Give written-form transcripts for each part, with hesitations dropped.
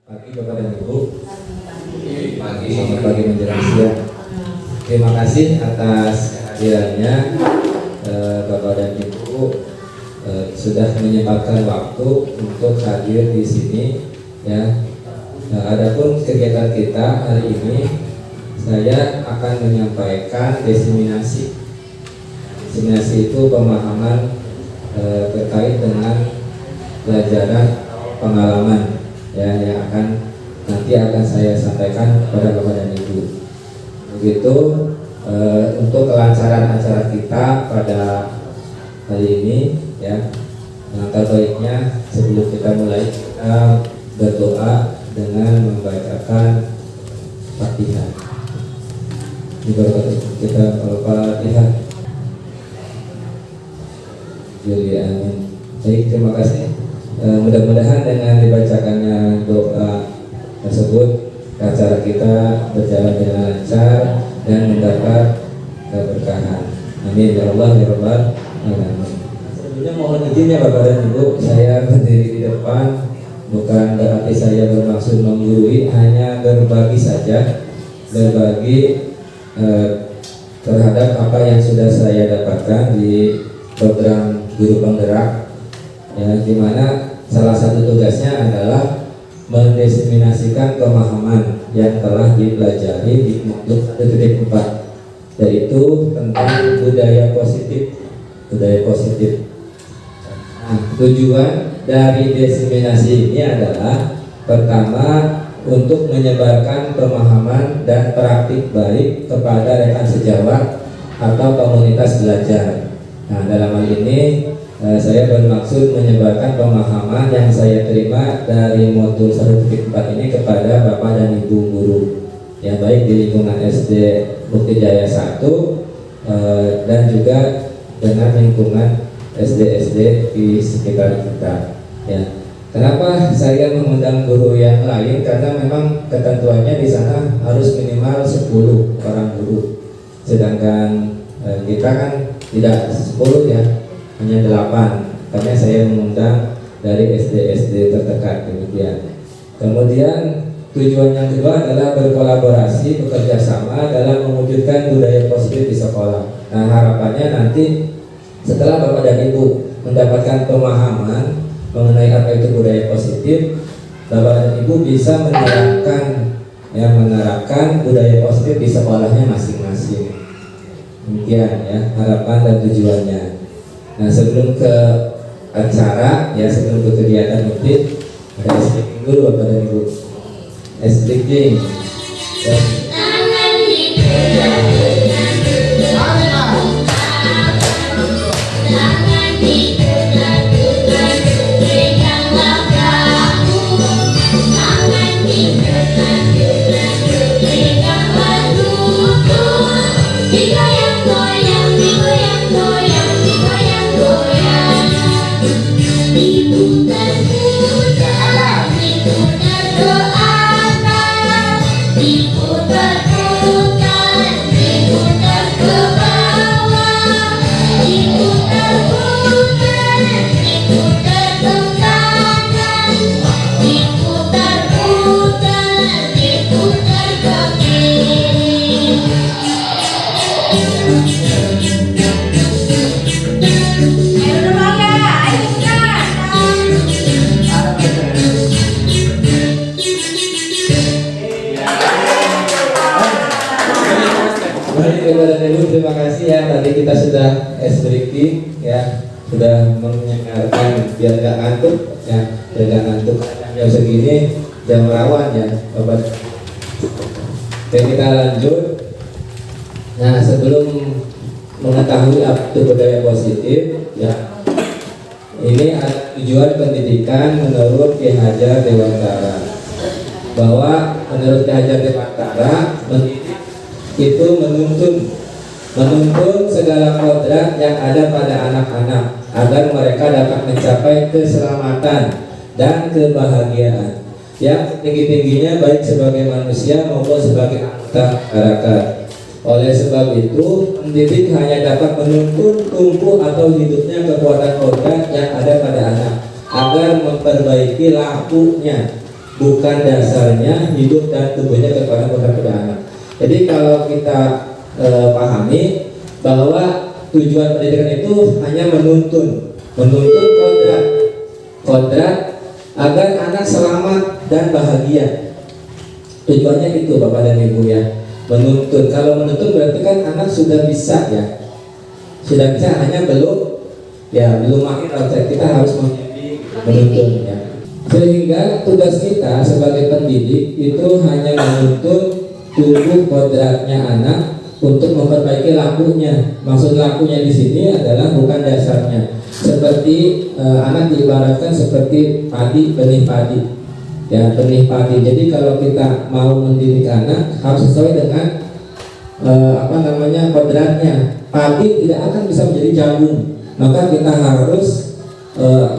Pagi Bapak dan Ibu. Selamat pagi menjelang siang. Terima kasih atas kehadirannya Bapak dan Ibu sudah menyempatkan waktu untuk hadir di sini ya. Adapun kegiatan kita hari ini, saya akan menyampaikan diseminasi. Diseminasi itu pemahaman terkait dengan pelajaran pengalaman ya, yang nanti akan saya sampaikan kepada Bapak dan Ibu. Begitu untuk kelancaran acara kita pada hari ini ya. Langkah baiknya sebelum kita mulai, kita berdoa dengan membacakan Fatihah. Kita Al-Fatihah. Jadi amin. Baik, terima kasih. Mudah-mudahan dengan dibacakannya doa tersebut, acara kita berjalan dengan lancar dan mendapat keberkahan. Amin ya Allah ya Rabbal alamin. Sebelumnya mohon izin ya Bapak dan Ibu, saya berdiri di depan bukan berarti saya bermaksud menggurui, hanya berbagi saja, berbagi terhadap apa yang sudah saya dapatkan di program Guru Penggerak ya, dimana salah satu tugasnya adalah mendiseminasikan pemahaman yang telah dipelajari di modul 1.4, yaitu tentang budaya positif. Nah, tujuan dari diseminasi ini adalah pertama, untuk menyebarkan pemahaman dan praktik baik kepada rekan sejawat atau komunitas belajar. Nah, dalam hal ini saya bermaksud menyebarkan pemahaman yang saya terima dari modul 1.4 ini kepada Bapak dan Ibu guru ya, baik di lingkungan SD Bukti Jaya 1 dan juga dengan lingkungan SD-SD di sekitar kita ya. Kenapa saya mengundang guru yang lain? Karena memang ketentuannya di sana harus minimal 10 orang guru, sedangkan kita kan tidak 10 ya, hanya 8. Makanya saya mengundang dari SD-SD terdekat, demikian. Kemudian tujuan yang kedua adalah berkolaborasi, bekerja sama dalam mewujudkan budaya positif di sekolah. Nah, harapannya nanti setelah Bapak dan Ibu mendapatkan pemahaman mengenai apa itu budaya positif, Bapak dan Ibu bisa menerapkan budaya positif di sekolahnya masing-masing. Demikian ya harapan dan tujuannya. Nah, sebelum ke acara ya, sebelum ke kegiatan mungkin ada speaking dulu Bapak dan Ibu. Speaking ya. Terima kasih ya, tadi kita sudah breaking ya, sudah mendengarkan biar nggak ngantuk ya, biar nggak ngantuk jam segini, jam rawan ya Bapak. Oke, kita lanjut. Nah, sebelum mengetahui apa itu budaya positif ya, ini ada tujuan pendidikan menurut Ki Hajar Dewantara, bahwa menurut Ki Hajar Dewantara mendidik itu menuntun segala kodrat yang ada pada anak-anak agar mereka dapat mencapai keselamatan dan kebahagiaan yang setinggi-tingginya, baik sebagai manusia maupun sebagai anggota masyarakat. Oleh sebab itu, pendidik hanya dapat menuntun tumbuh atau hidupnya kekuatan kodrat yang ada pada anak agar memperbaiki lakunya bukan dasarnya hidup dan tumbuhnya kekuatan pada anak. Jadi kalau kita pahami bahwa tujuan pendidikan itu hanya menuntun kodrat agar anak selamat dan bahagia. Tujuannya itu Bapak dan Ibu ya, menuntun. Kalau menuntun berarti kan anak sudah bisa ya, sudah bisa, hanya belum makin otak, kita harus menuntun ya. Sehingga tugas kita sebagai pendidik itu hanya menuntun tumbuh kodratnya anak untuk memperbaiki lakunya. Maksud lakunya di sini adalah bukan dasarnya. Seperti anak diibaratkan seperti padi, benih padi. Ya, benih padi. Jadi kalau kita mau mendidik anak harus sesuai dengan kodratnya. Padi tidak akan bisa menjadi jagung. Maka kita harus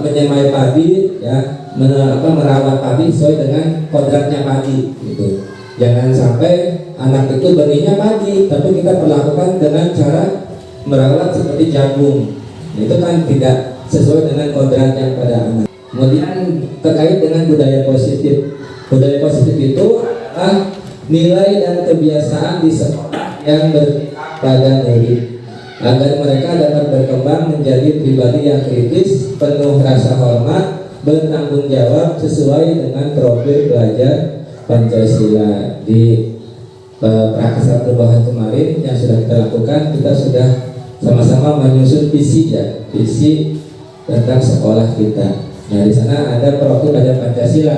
menyemai padi ya, merawat padi sesuai dengan kodratnya padi gitu. Jangan sampai anak itu benihnya padi, tapi kita perlakukan dengan cara merawat seperti jagung. Itu kan tidak sesuai dengan kodratnya pada anak. Kemudian terkait dengan budaya positif. Budaya positif itu adalah nilai dan kebiasaan di sekolah yang pada murid, agar mereka dapat berkembang menjadi pribadi yang kritis, penuh rasa hormat, bertanggung jawab sesuai dengan profil belajar Pancasila. Di Prakasa Perubahan kemarin yang sudah kita lakukan, kita sudah sama-sama menyusun visi tentang sekolah kita. Nah, di sana ada profil belajar Pancasila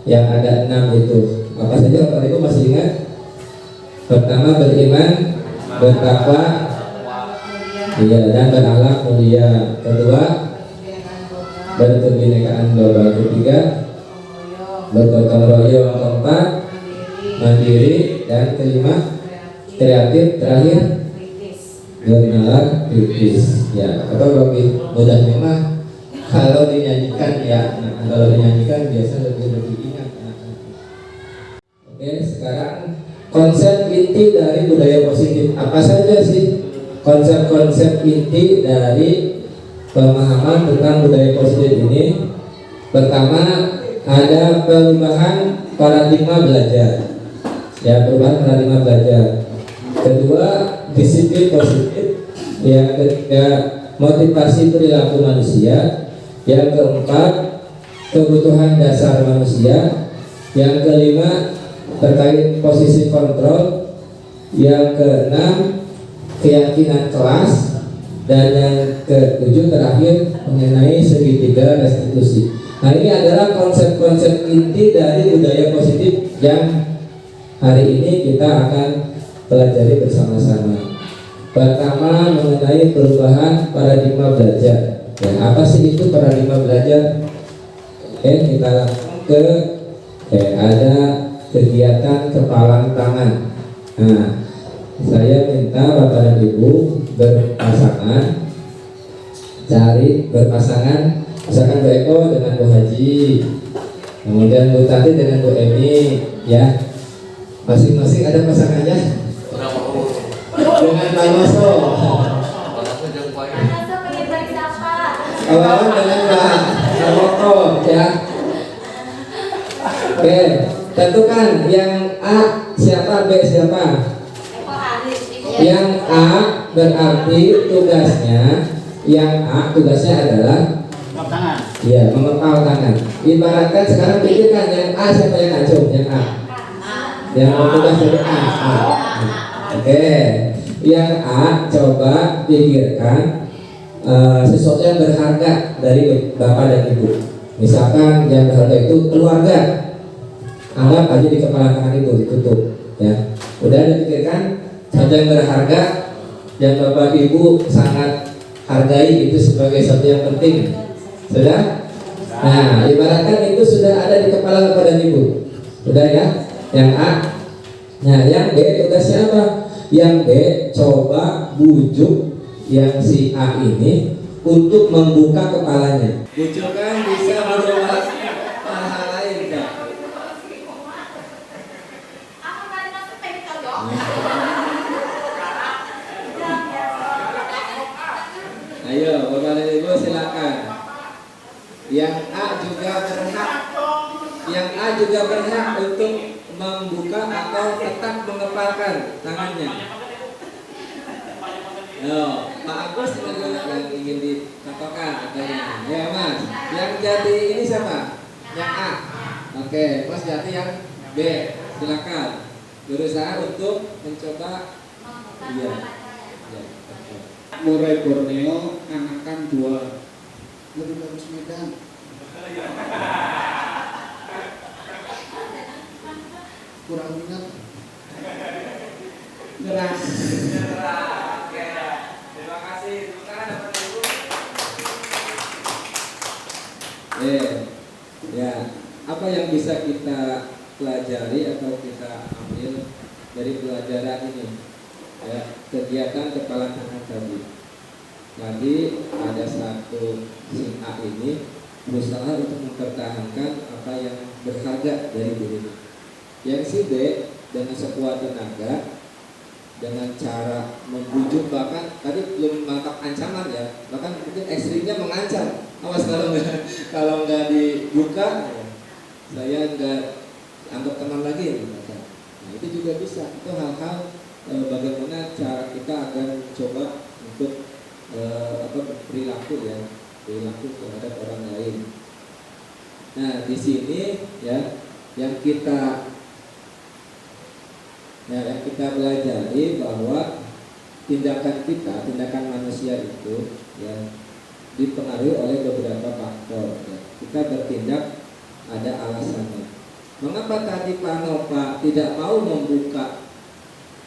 yang ada 6 itu. Apa saja Bapak Ibu masih ingat? Pertama, beriman, bertakwa, dan berakhlak mulia. Kedua, berkebinekaan global. Ketiga, bergotong royong. Keempat, mandiri. Dan kelima, kreatif. Terakhir, bernalar kritis. Ya, atau lebih mudahnya mah kalau dinyanyikan ya. Kalau dinyanyikan biasa lebih ingat. Oke, sekarang konsep inti dari budaya positif apa saja sih? Konsep-konsep inti dari pemahaman tentang budaya positif ini. Pertama, ada perubahan paradigma belajar. Ya, perubahan paradigma belajar. Kedua, disiplin positif. Yang ketiga, motivasi perilaku manusia. Yang keempat, kebutuhan dasar manusia. Yang kelima, terkait posisi kontrol. Yang keenam, keyakinan kelas. Dan yang ketujuh terakhir mengenai segitiga restitusi. Nah, ini adalah konsep-konsep inti dari budaya positif yang hari ini kita akan pelajari bersama-sama. Pertama, mengenai perubahan paradigma belajar. Ya, apa sih itu paradigma belajar? Kita langsung ada kegiatan kepalang tangan. Nah, saya minta Bapak dan Ibu berpasangan, misalkan Bu Eko dengan Bu Haji, kemudian Bu Tati dengan Bu Emi, ya, masing-masing ada pasangannya. Dengan Pak Noso, kawan dengan Pak Sarwoto, ya. Oke, tentukan yang A siapa, B siapa. Yang A berarti tugasnya adalah memengkal tangan. Ibaratkan sekarang pikirkan yang A siapa yang ngacung, yang A. Yang tugas dari A. Oke. Yang A coba pikirkan sesuatu yang berharga dari Bapak dan Ibu. Misalkan yang berharga itu keluarga. Anggap aja di kepala tangan itu ditutup, ya. Udah dipikirkan sesuatu yang berharga yang Bapak Ibu sangat hargai itu sebagai sesuatu yang penting. Sudah? Nah, ibaratkan itu sudah ada di kepala Bapak dan Ibu. Sudah ya? Yang A. Nah, yang B tugasnya apa? Yang B coba bujuk yang si A ini untuk membuka kepalanya. Bujukan bisa berubah hal lain kan? Ayo, Bapak dan Ibu silakan. Yang A juga berhak. Yang A juga berhak untuk membuka atau tetap mengepalkan tangannya. Pak Agus yang ingin dikatakan katanya. Ya Mas, yang jadi ini siapa? Yang A. Oke, Mas jadi yang B. Silakan. Berusaha untuk mencoba. Iya. Ya, Murai Borneo, anakan 2. Lebih bagus Medan. Kurang minat. Nyerah. Oke. Terima kasih. Tepuk tangan dapat Ibu. Ya, apa yang bisa kita pelajari atau kita ambil dari pelajaran ini? Ya, kegiatan kepala tangan tadi. Tadi ada satu si A ini berusaha untuk mempertahankan apa yang berharga dari dirinya. Yang si B dengan sekuat tenaga, dengan cara membujuk, bahkan tadi belum mantap ancaman ya, bahkan mungkin ekstrimnya mengancam, awas kalau nggak dibuka, saya nggak anggap teman lagi. Nah itu juga bisa, itu hal-hal bagaimana cara kita agar mencoba untuk perilaku ya, perilaku terhadap orang lain. Nah di sini ya yang kita pelajari bahwa tindakan manusia itu ya dipengaruhi oleh beberapa faktor. Ya. Kita bertindak ada alasannya. Mengapa tadi Pak Nova tidak mau membuka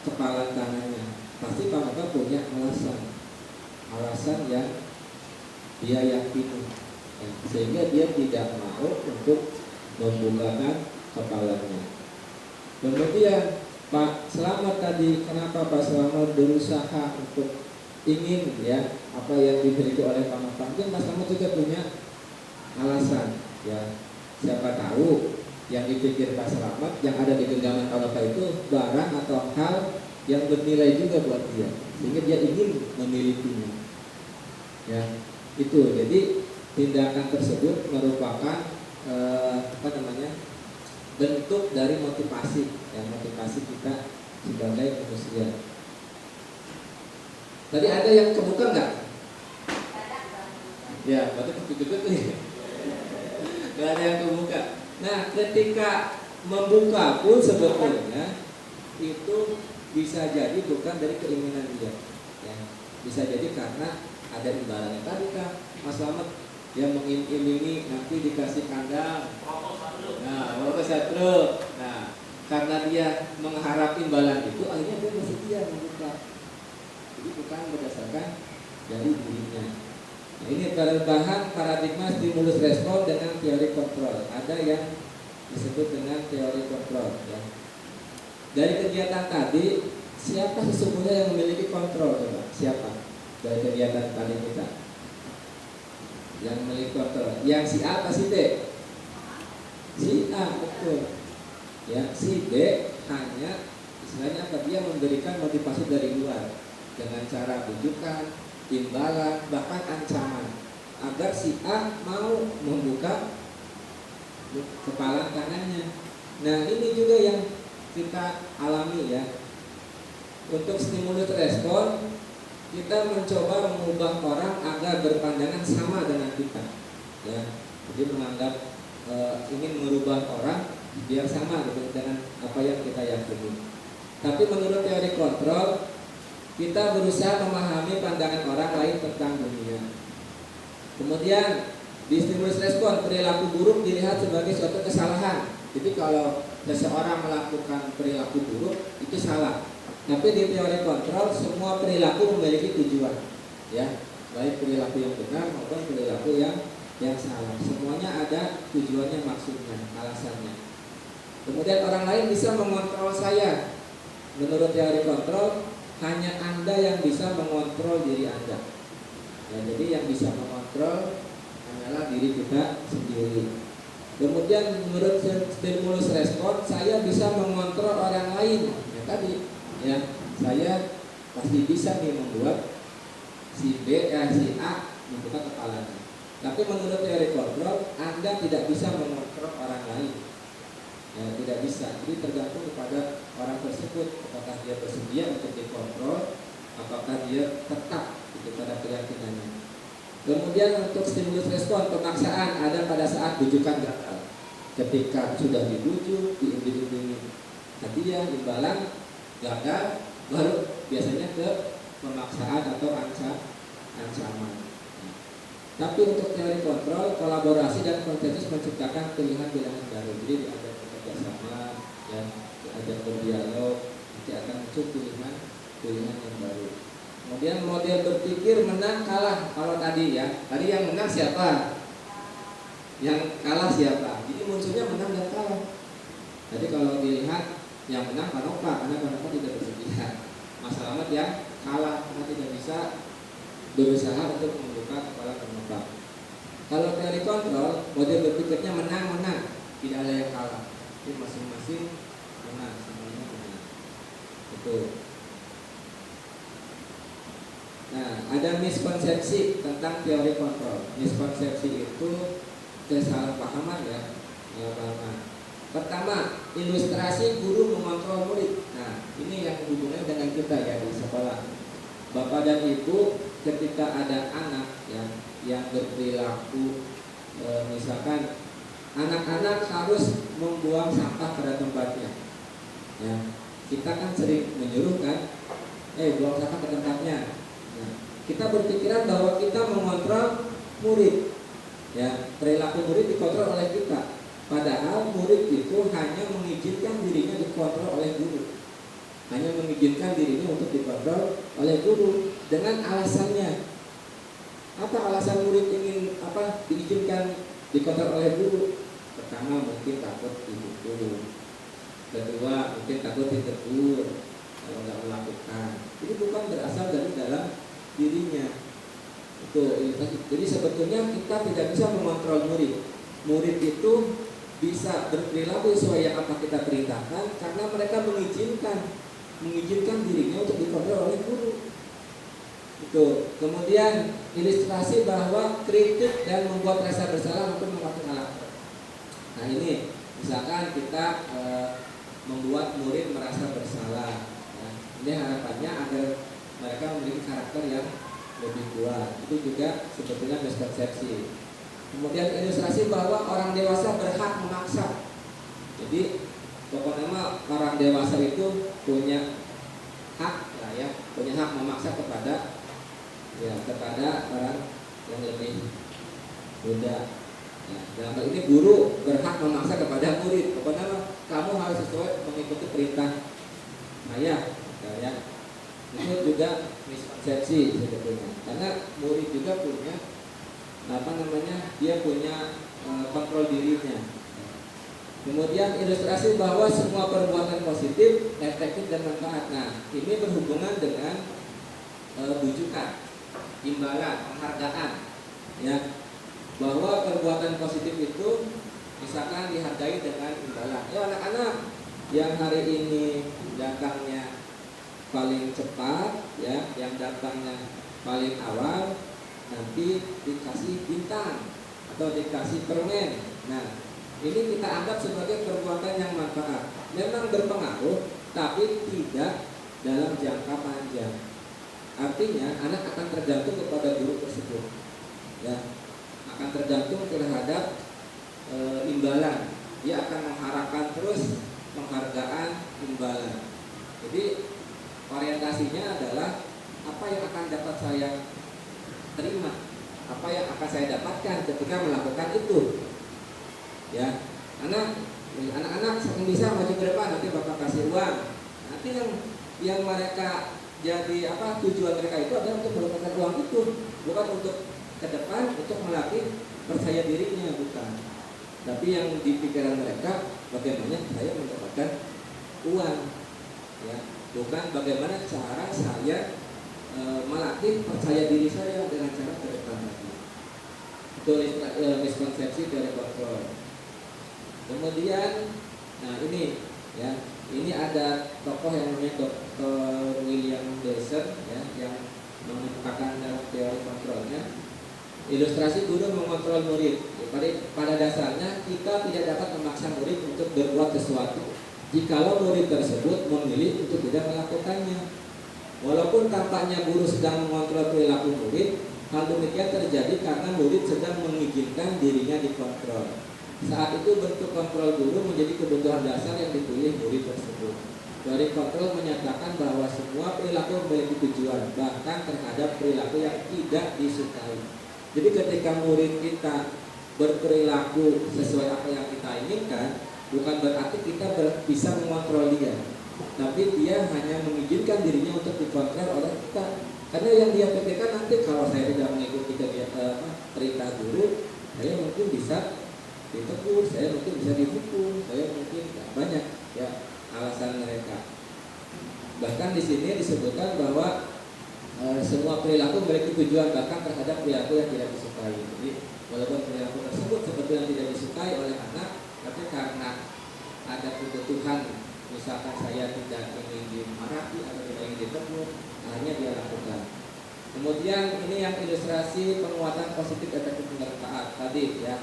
kepala tangannya? Pasti Pak Nova punya alasan yang dia yakini, ya. Sehingga dia tidak mau untuk membukakan kepalanya. Kemudian Pak Selamat tadi, kenapa Pak Selamat berusaha untuk ingin ya apa yang diberikan oleh Pak Nova? Mungkin Pak Selamat juga punya alasan ya. Siapa tahu yang dipikir Pak Selamat yang ada di genggaman Pak Nova itu barang atau hal yang bernilai juga buat dia, sehingga dia ingin memilikinya. Ya, itu. Jadi tindakan tersebut merupakan bentuk dari motivasi, ya, motivasi kita sebagai manusia. Tadi ada yang kebuka nggak? Ya, berarti betul-betul nih. Nggak ada yang kebuka. Nah, ketika membuka pun sebetulnya itu bisa jadi bukan dari keinginan dia, ya. Bisa jadi karena ada imbalannya tadi kan, Mas Slamet yang mengiming-imingi nanti dikasih kandang. Nah, satu. Nah, karena dia mengharap imbalan itu, akhirnya dia bersedia membuka. Jadi bukan berdasarkan dari dirinya. Nah, ini perubahan paradigma stimulus respon dengan teori kontrol. Ada yang disebut dengan teori kontrol. Ya. Dari kegiatan tadi, siapa sesungguhnya yang memiliki kontrol? Coba, siapa? Dari kegiatan tadi kita yang memiliki kontrol. Yang si A atau si B? Si A, betul. Ya, si B hanya istilahnya apa? Dia memberikan motivasi dari luar dengan cara bujukan, imbalan, bahkan ancaman agar si A mau membuka kepala tangannya. Nah, ini juga yang kita alami ya. Untuk stimulus respon, kita mencoba mengubah orang agar berpandangan sama dengan kita. Ya, jadi menganggap ingin merubah orang biar sama dengan apa yang kita yakini. Tapi menurut teori kontrol, kita berusaha memahami pandangan orang lain tentang dunia. Kemudian di stimulus respon, perilaku buruk dilihat sebagai suatu kesalahan. Jadi kalau seseorang melakukan perilaku buruk itu salah. Tapi di teori kontrol, semua perilaku memiliki tujuan, ya, baik perilaku yang benar maupun perilaku yang salah. Semuanya ada tujuannya, maksudnya, alasannya. Kemudian orang lain bisa mengontrol saya. Menurut teori kontrol, hanya Anda yang bisa mengontrol diri Anda. Ya, jadi yang bisa mengontrol hanyalah diri kita sendiri. Kemudian menurut stimulus respon, saya bisa mengontrol orang lain. Ya, tadi, ya, saya pasti bisa nih membuat si B, si A membuka kepalanya. Tapi menurut teori kontrol, Anda tidak bisa mengontrol orang lain. tidak bisa. Jadi tergantung kepada orang tersebut, apakah dia bersedia untuk dikontrol, apakah dia tetap gitu pada keyakinannya. Kemudian untuk stimulus respon, pemaksaan ada pada saat bujukan gagal. Ketika sudah dibujuk, diiming-imingi hadiah, imbalan, gagal, baru biasanya ke pemaksaan atau ancaman. Tapi untuk teori kontrol, kolaborasi dan konsensus menciptakan pilihan-pilihan baru. Jadi diajak bekerjasama, ya, diajak berdialog, nanti akan muncul pilihan yang baru. Kemudian model berpikir menang kalah. Kalau tadi ya, tadi yang menang siapa? Yang kalah siapa? Jadi munculnya menang dan kalah. Jadi kalau dilihat yang menang Panopa, karena Panopa tidak bersedia. Mas Slamet yang kalah karena tidak bisa berusaha untuk membuka kepala Panopa. Kalau teori kontrol, model berpikirnya menang-menang, tidak ada yang kalah. Jadi masing-masing menang, semuanya menang. Betul. Nah, ada miskonsepsi tentang teori kontrol. Miskonsepsi itu kesalahpahaman ya, kesalahpahaman. Pertama, ilustrasi guru mengontrol murid. Nah, ini yang hubungannya dengan kita ya di sekolah. Bapak dan Ibu ketika ada anak yang berperilaku misalkan anak-anak harus membuang sampah pada tempatnya. Ya, kita kan sering menyuruh kan, buang sampah ke tempatnya. Nah, kita berpikiran bahwa kita mengontrol murid. Ya, perilaku murid dikontrol oleh kita. Padahal murid itu hanya mengizinkan dirinya dikontrol oleh guru. Hanya mengizinkan dirinya untuk dikontrol oleh guru dengan alasannya. Apa alasan murid ingin diizinkan dikontrol oleh guru? Pertama mungkin takut dipukul. Kedua mungkin takut ditegur kalau nggak melakukan. Jadi bukan berasal dari dalam dirinya. Jadi sebetulnya kita tidak bisa mengontrol murid. Murid itu bisa berperilaku sesuai yang apa kita perintahkan karena mereka mengizinkan dirinya untuk dikontrol oleh guru. Itu. Kemudian ilustrasi bahwa kritik dan membuat rasa bersalah untuk membangun karakter. Nah ini misalkan kita membuat murid merasa bersalah. Ya. Ini harapannya agar mereka memiliki karakter yang lebih kuat. Itu juga sebetulnya miskonsepsi. Kemudian ilustrasi bahwa orang dewasa berhak memaksa. Jadi pokoknya orang dewasa itu punya hak lah ya, punya hak memaksa kepada orang yang lebih muda. Ya, dalam hal ini guru berhak memaksa kepada murid. Pokoknya kamu harus sesuai mengikuti perintah ayah. Ya. Itu juga miskonsepsi sebetulnya. Karena murid juga punya dia punya kontrol dirinya. Kemudian ilustrasi bahwa semua perbuatan positif, efektif dan manfaat. Nah, ini berhubungan dengan bujukan, imbalan, penghargaan. Ya, bahwa perbuatan positif itu misalkan dihargai dengan imbalan. Ya anak-anak yang hari ini datangnya paling cepat, ya, yang datangnya paling awal, nanti dikasih bintang atau dikasih permen. Nah, ini kita anggap sebagai perbuatan yang manfaat. Memang berpengaruh, tapi tidak dalam jangka panjang. Artinya anak akan tergantung kepada guru tersebut. Ya, akan tergantung terhadap imbalan. Dia akan mengharapkan terus penghargaan imbalan. Jadi orientasinya adalah apa yang akan dapat saya terima, apa yang akan saya dapatkan ketika melakukan itu. Ya, anak-anak saking bisa maju ke depan, nanti bapak kasih uang. Nanti yang mereka jadi tujuan mereka itu adalah untuk mendapatkan uang itu, bukan untuk ke depan untuk melatih percaya dirinya, bukan. Tapi yang di pikiran mereka bagaimana saya mendapatkan uang, ya, bukan bagaimana cara saya melatih percaya diri saya dengan cara ke depan lagi. Itu miskonsepsi dari kontrol. Kemudian, nah ini ya, ini ada tokoh yang namanya Dr. William Dyson ya, yang mengemukakan dalam teori kontrolnya. Ilustrasi guru mengontrol murid. Pada dasarnya kita tidak dapat memaksa murid untuk berbuat sesuatu jikalau murid tersebut memilih untuk tidak melakukannya. Walaupun tampaknya guru sedang mengontrol perilaku murid, hal demikian terjadi karena murid sedang mengizinkan dirinya dikontrol. Saat itu bentuk kontrol guru menjadi kebutuhan dasar yang dipilih murid tersebut. Teori kontrol menyatakan bahwa semua perilaku memiliki tujuan, bahkan terhadap perilaku yang tidak disukai. Jadi ketika murid kita berperilaku sesuai apa yang kita inginkan, bukan berarti kita bisa mengontrol dia, tapi dia hanya mengizinkan dirinya untuk dikontrol oleh kita. Karena yang dia pikirkan nanti kalau saya tidak mengikuti perintah guru, saya mungkin bisa ditegur, saya mungkin bisa dihukum, saya mungkin banyak ya alasan mereka. Bahkan di sini disebutkan bahwa semua perilaku memiliki tujuan, bahkan terhadap perilaku yang tidak disukai. Jadi walaupun perilaku tersebut seperti yang tidak disukai oleh anak, tapi karena ada kebutuhan, misalkan saya tidak ingin dimarahi atau tidak ingin ditegur, hanya dia lakukan. Kemudian ini yang ilustrasi penguatan positif efektif penyertaan tadi ya.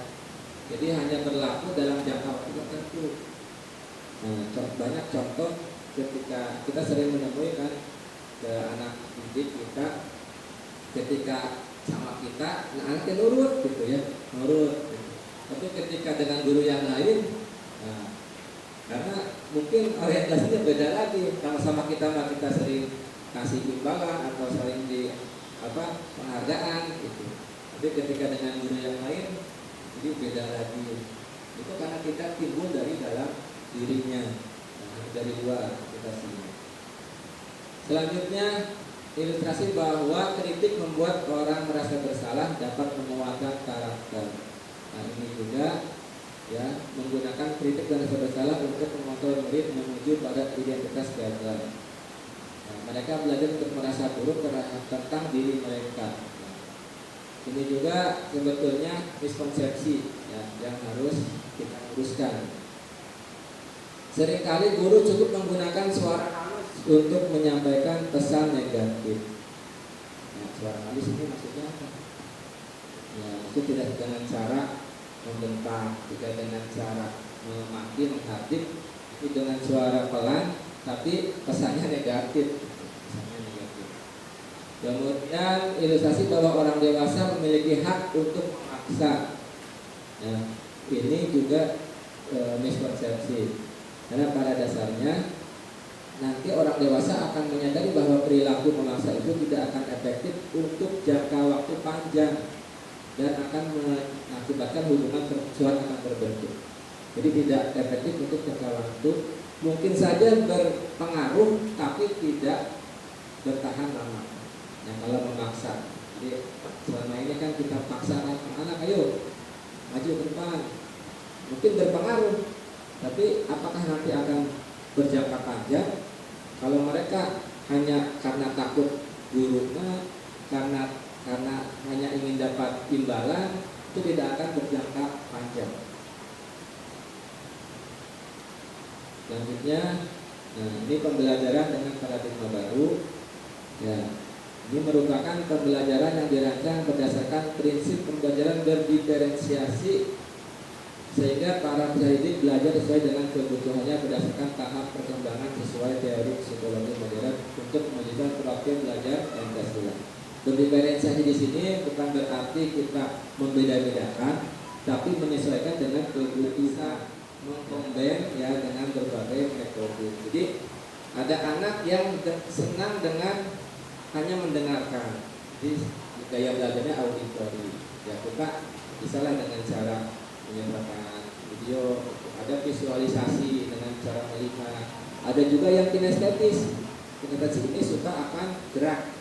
Jadi hanya berlaku dalam jangka waktu tertentu. Banyak contoh ketika kita sering menemui kan anak didik kita, ketika sama kita, anaknya nurut gitu ya, nurut. Gitu. Tapi ketika dengan guru yang lain, karena mungkin orientasinya beda lagi. Kalau sama kita kita sering kasih imbalan atau sering di penghargaan gitu. Tapi ketika dengan guru yang lain, jadi beda lagi. Itu karena kita timbul dari dalam dirinya, dari luar kita sendiri. Selanjutnya ilustrasi bahwa kritik membuat orang merasa bersalah dapat menguatkan karakter. Nah ini juga ya menggunakan kritik dan rasa bersalah untuk mengontrol murid menuju pada identitas gagal. Nah, mereka belajar untuk merasa buruk tentang diri mereka. Ini juga sebetulnya miskonsepsi ya, yang harus kita luruskan. Seringkali guru cukup menggunakan suara halus untuk menyampaikan pesan negatif. Nah, suara halus ini maksudnya apa? Ya, itu tidak dengan cara membentak, tidak dengan cara memaki, menghadap, itu dengan suara pelan, tapi pesannya negatif. Kemudian ilustrasi bahwa orang dewasa memiliki hak untuk memaksa. Nah, ini juga miskonsepsi. Karena pada dasarnya nanti orang dewasa akan menyadari bahwa perilaku memaksa itu tidak akan efektif untuk jangka waktu panjang dan akan mengakibatkan hubungan permusuhan akan terbentuk. Jadi tidak efektif untuk jangka waktu, mungkin saja berpengaruh tapi tidak bertahan lama. Nah kalau memaksa, jadi selama ini kan kita paksa anak-anak, ayo maju ke depan, mungkin berpengaruh, tapi apakah nanti akan berjangka panjang? Kalau mereka hanya karena takut gurunya, karena hanya ingin dapat imbalan, itu tidak akan berjangka panjang. Selanjutnya, nah ini pembelajaran dengan paradigma baru. Ya, ini merupakan pembelajaran yang dirancang berdasarkan prinsip pembelajaran berdiferensiasi, sehingga para pendidik belajar sesuai dengan kebutuhannya berdasarkan tahap perkembangan sesuai teori psikologi modern untuk mewujudkan profil belajar Pancasila. Berdiferensiasi di sini bukan berarti kita membeda-bedakan, tapi menyesuaikan dengan kebutuhan, mengkombin ya dengan berbagai metode. Jadi ada anak yang senang dengan hanya mendengarkan, jadi gaya belajarnya auditori. Ya kita misalnya dengan cara menyebarkan video, ada visualisasi dengan cara melihat, ada juga yang kinestetis. Kinestetis ini suka akan gerak.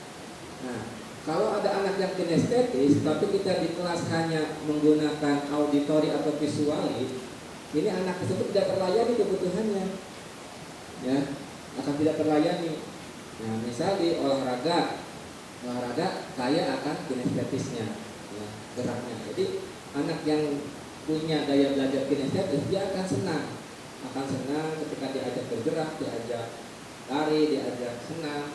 Nah, kalau ada anak yang kinestetis, tapi kita di kelas hanya menggunakan auditori atau visuali, ini anak tersebut tidak terlayani kebutuhannya, ya, akan tidak terlayani. Nah, misal di olahraga kaya akan kinestetisnya, ya, geraknya. Jadi anak yang punya daya belajar kinestetis dia akan senang ketika diajak bergerak, diajak lari, diajak senam,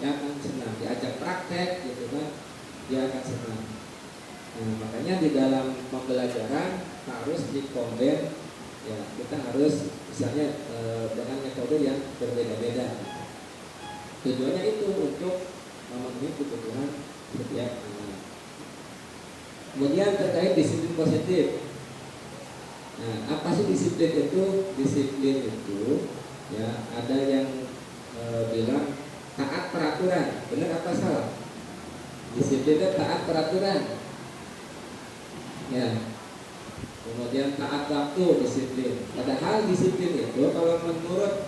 dia akan senang, diajak praktek, gitu kan, dia akan senang. Nah, makanya di dalam pembelajaran harus dikombin Ya, kita harus misalnya dengan metode yang berbeda-beda. Tujuannya itu untuk memenuhi kebutuhan setiap anak. Kemudian terkait disiplin positif. Nah, apa sih disiplin itu? Disiplin itu ya ada yang bilang taat peraturan. Benar apa salah? Disiplin itu taat peraturan. Ya. Kemudian taat waktu, disiplin. Padahal disiplin itu kalau menurut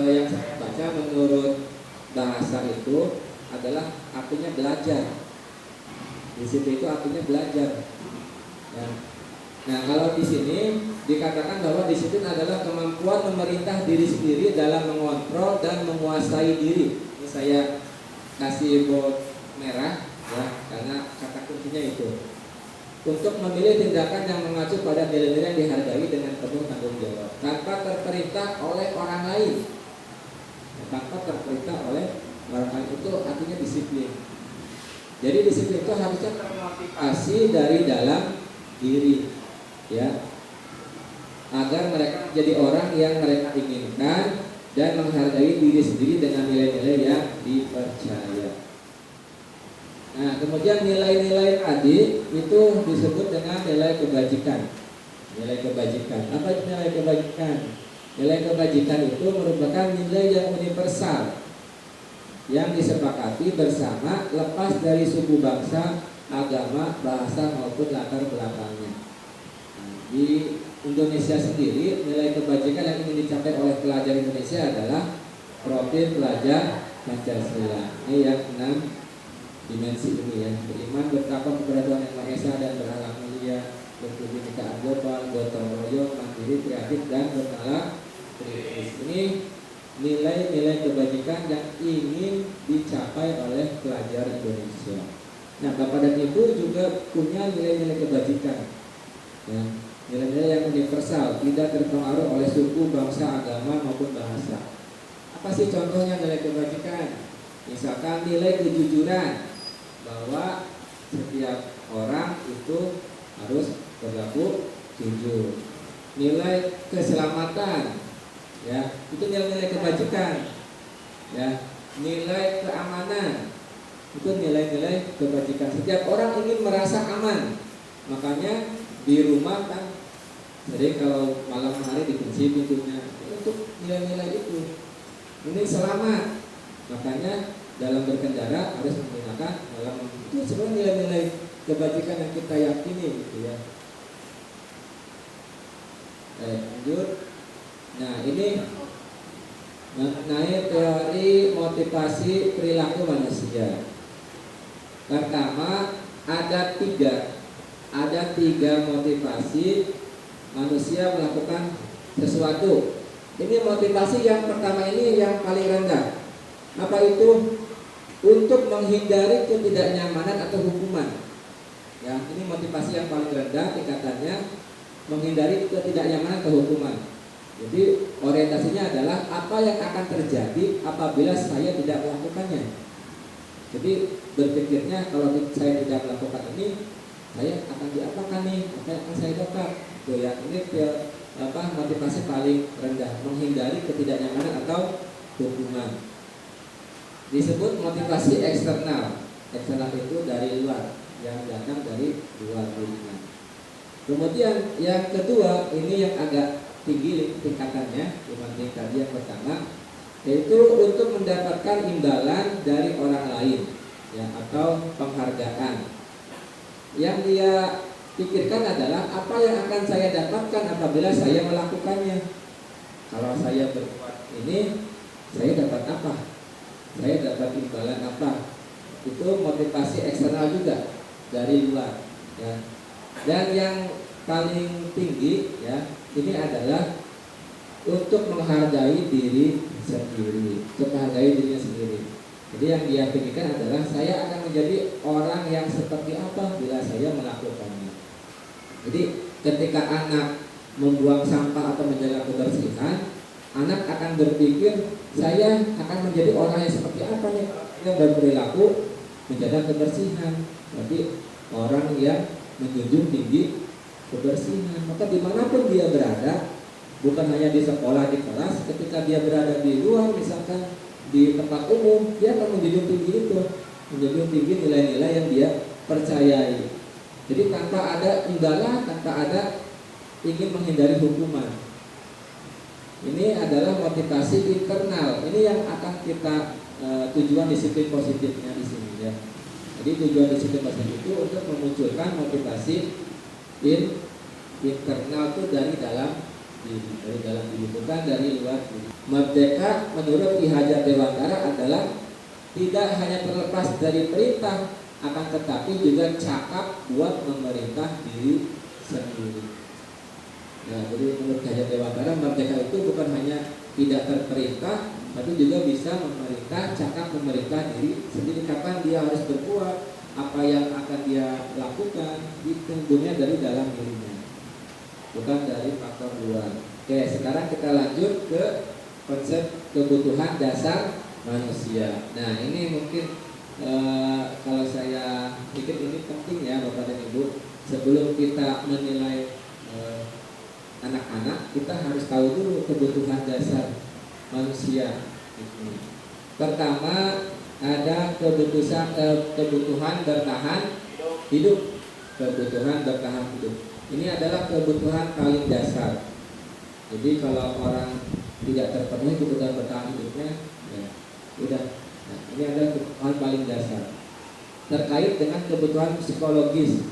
yang saya baca, menurut bahasa itu adalah artinya belajar. Disiplin itu artinya belajar. Ya. Nah, kalau di sini dikatakan bahwa disiplin adalah kemampuan memerintah diri sendiri dalam mengontrol dan menguasai diri. Ini saya kasih bold merah ya, karena kata kuncinya itu. Untuk memilih tindakan yang mengacu pada nilai-nilai yang dihargai dengan penuh tanggung jawab, tanpa terperintah oleh orang lain. Tanpa terperintah oleh orang lain itu artinya disiplin. Jadi disiplin itu harusnya termotivasi dari dalam diri, ya, agar mereka menjadi orang yang mereka inginkan dan menghargai diri sendiri dengan nilai-nilai yang dipercaya. Nah, kemudian nilai-nilai tadi itu disebut dengan nilai kebajikan. Nilai kebajikan. Apa itu nilai kebajikan? Nilai kebajikan itu merupakan nilai yang universal yang disepakati bersama lepas dari suku bangsa, agama, bahasa maupun latar belakangnya. Nah, di Indonesia sendiri nilai kebajikan yang ingin dicapai oleh pelajar Indonesia adalah profil pelajar Pancasila. Ini yang 6 dimensi ini ya, beriman, bertakwa kepada Tuhan Yang Maha Esa dan berakhlak mulia, berkebinekaan global, gotong royong, mandiri, kreatif dan bernalar kritis. Ini nilai-nilai kebajikan yang ingin dicapai oleh pelajar Indonesia. Nah, Bapak dan Ibu juga punya nilai-nilai kebajikan, ya, nilai-nilai yang universal, tidak terpengaruh oleh suku, bangsa, agama maupun bahasa. Apa sih contohnya nilai kebajikan? Misalkan nilai kejujuran, bahwa setiap orang itu harus berlaku jujur. Nilai keselamatan, ya, itu nilai-nilai kebajikan. Ya, nilai keamanan, itu nilai-nilai kebajikan. Setiap orang ingin merasa aman, makanya di rumah kan, jadi kalau malam hari dikunci pintunya, untuk nilai-nilai itu. Ini selamat, makanya dalam berkendara harus menggunakan helm. Itu sebenarnya nilai-nilai kebajikan yang kita yakini gitu ya. Lanjut. Nah, ini mengenai teori motivasi perilaku manusia. Pertama, ada tiga motivasi manusia melakukan sesuatu. Ini motivasi yang pertama ini yang paling rendah. Apa itu? Untuk menghindari ketidaknyamanan atau hukuman. Ya, ini motivasi yang paling rendah tingkatannya, menghindari ketidaknyamanan atau hukuman. Jadi orientasinya adalah apa yang akan terjadi apabila saya tidak melakukannya. Jadi berpikirnya kalau saya tidak melakukan ini, saya akan diapakan nih? Apa yang akan saya dapat? Tuh ya, ini motivasi paling rendah, menghindari ketidaknyamanan atau hukuman. Disebut motivasi eksternal. Eksternal itu dari luar, yang datang dari luar lingkungan. Kemudian yang kedua, ini yang agak tinggi tingkatannya dibanding tadi yang pertama, yaitu untuk mendapatkan imbalan dari orang lain, ya, atau penghargaan. Yang dia pikirkan adalah apa yang akan saya dapatkan apabila saya melakukannya. Kalau saya berbuat ini, saya dapat apa? Saya dapat imbalan apa? Itu motivasi eksternal juga dari luar, ya. Dan yang paling tinggi, ya, ini adalah untuk menghargai diri sendiri, untuk menghargai dirinya sendiri. Jadi yang dia pikirkan adalah saya akan menjadi orang yang seperti apa bila saya melakukannya. Jadi ketika anak membuang sampah atau menjaga kebersihan, anak akan berpikir saya akan menjadi orang yang seperti apa nih, yang berperilaku menjaga kebersihan. Jadi orang yang menjunjung tinggi kebersihan. Maka dimanapun dia berada, bukan hanya di sekolah, di kelas, ketika dia berada di luar, misalkan di tempat umum, dia akan menjunjung tinggi itu, menjunjung tinggi nilai-nilai yang dia percayai. Jadi tanpa ada imbalan, tanpa ada ingin menghindari hukuman. Ini adalah motivasi internal. Ini yang akan kita tujuan disiplin positifnya di sini ya. Jadi tujuan disiplin positif itu untuk memunculkan motivasi internal itu dari dalam diri, bukan dari luar diri. Merdeka menurut Ki Hajar Dewantara adalah tidak hanya terlepas dari perintah, akan tetapi juga cakap buat memerintah diri sendiri. Ya, jadi menurut Ki Hajar Dewantara, merdeka itu bukan hanya tidak terperintah, tapi juga bisa memerintah, cakap memerintah diri sendiri. Kapan dia harus berbuat, apa yang akan dia lakukan, ditumbuhnya dari dalam dirinya, bukan dari faktor luar. Oke, sekarang kita lanjut ke konsep kebutuhan dasar manusia. Nah, ini mungkin kalau saya pikir ini penting ya Bapak dan Ibu. Sebelum kita menilai anak-anak, kita harus tahu dulu kebutuhan dasar manusia. Pertama ada kebutuhan bertahan hidup. Kebutuhan bertahan hidup ini adalah kebutuhan paling dasar. Jadi kalau orang tidak terpenuhi kebutuhan bertahan hidupnya, ya udah. Nah, ini adalah kebutuhan paling dasar terkait dengan kebutuhan psikologis,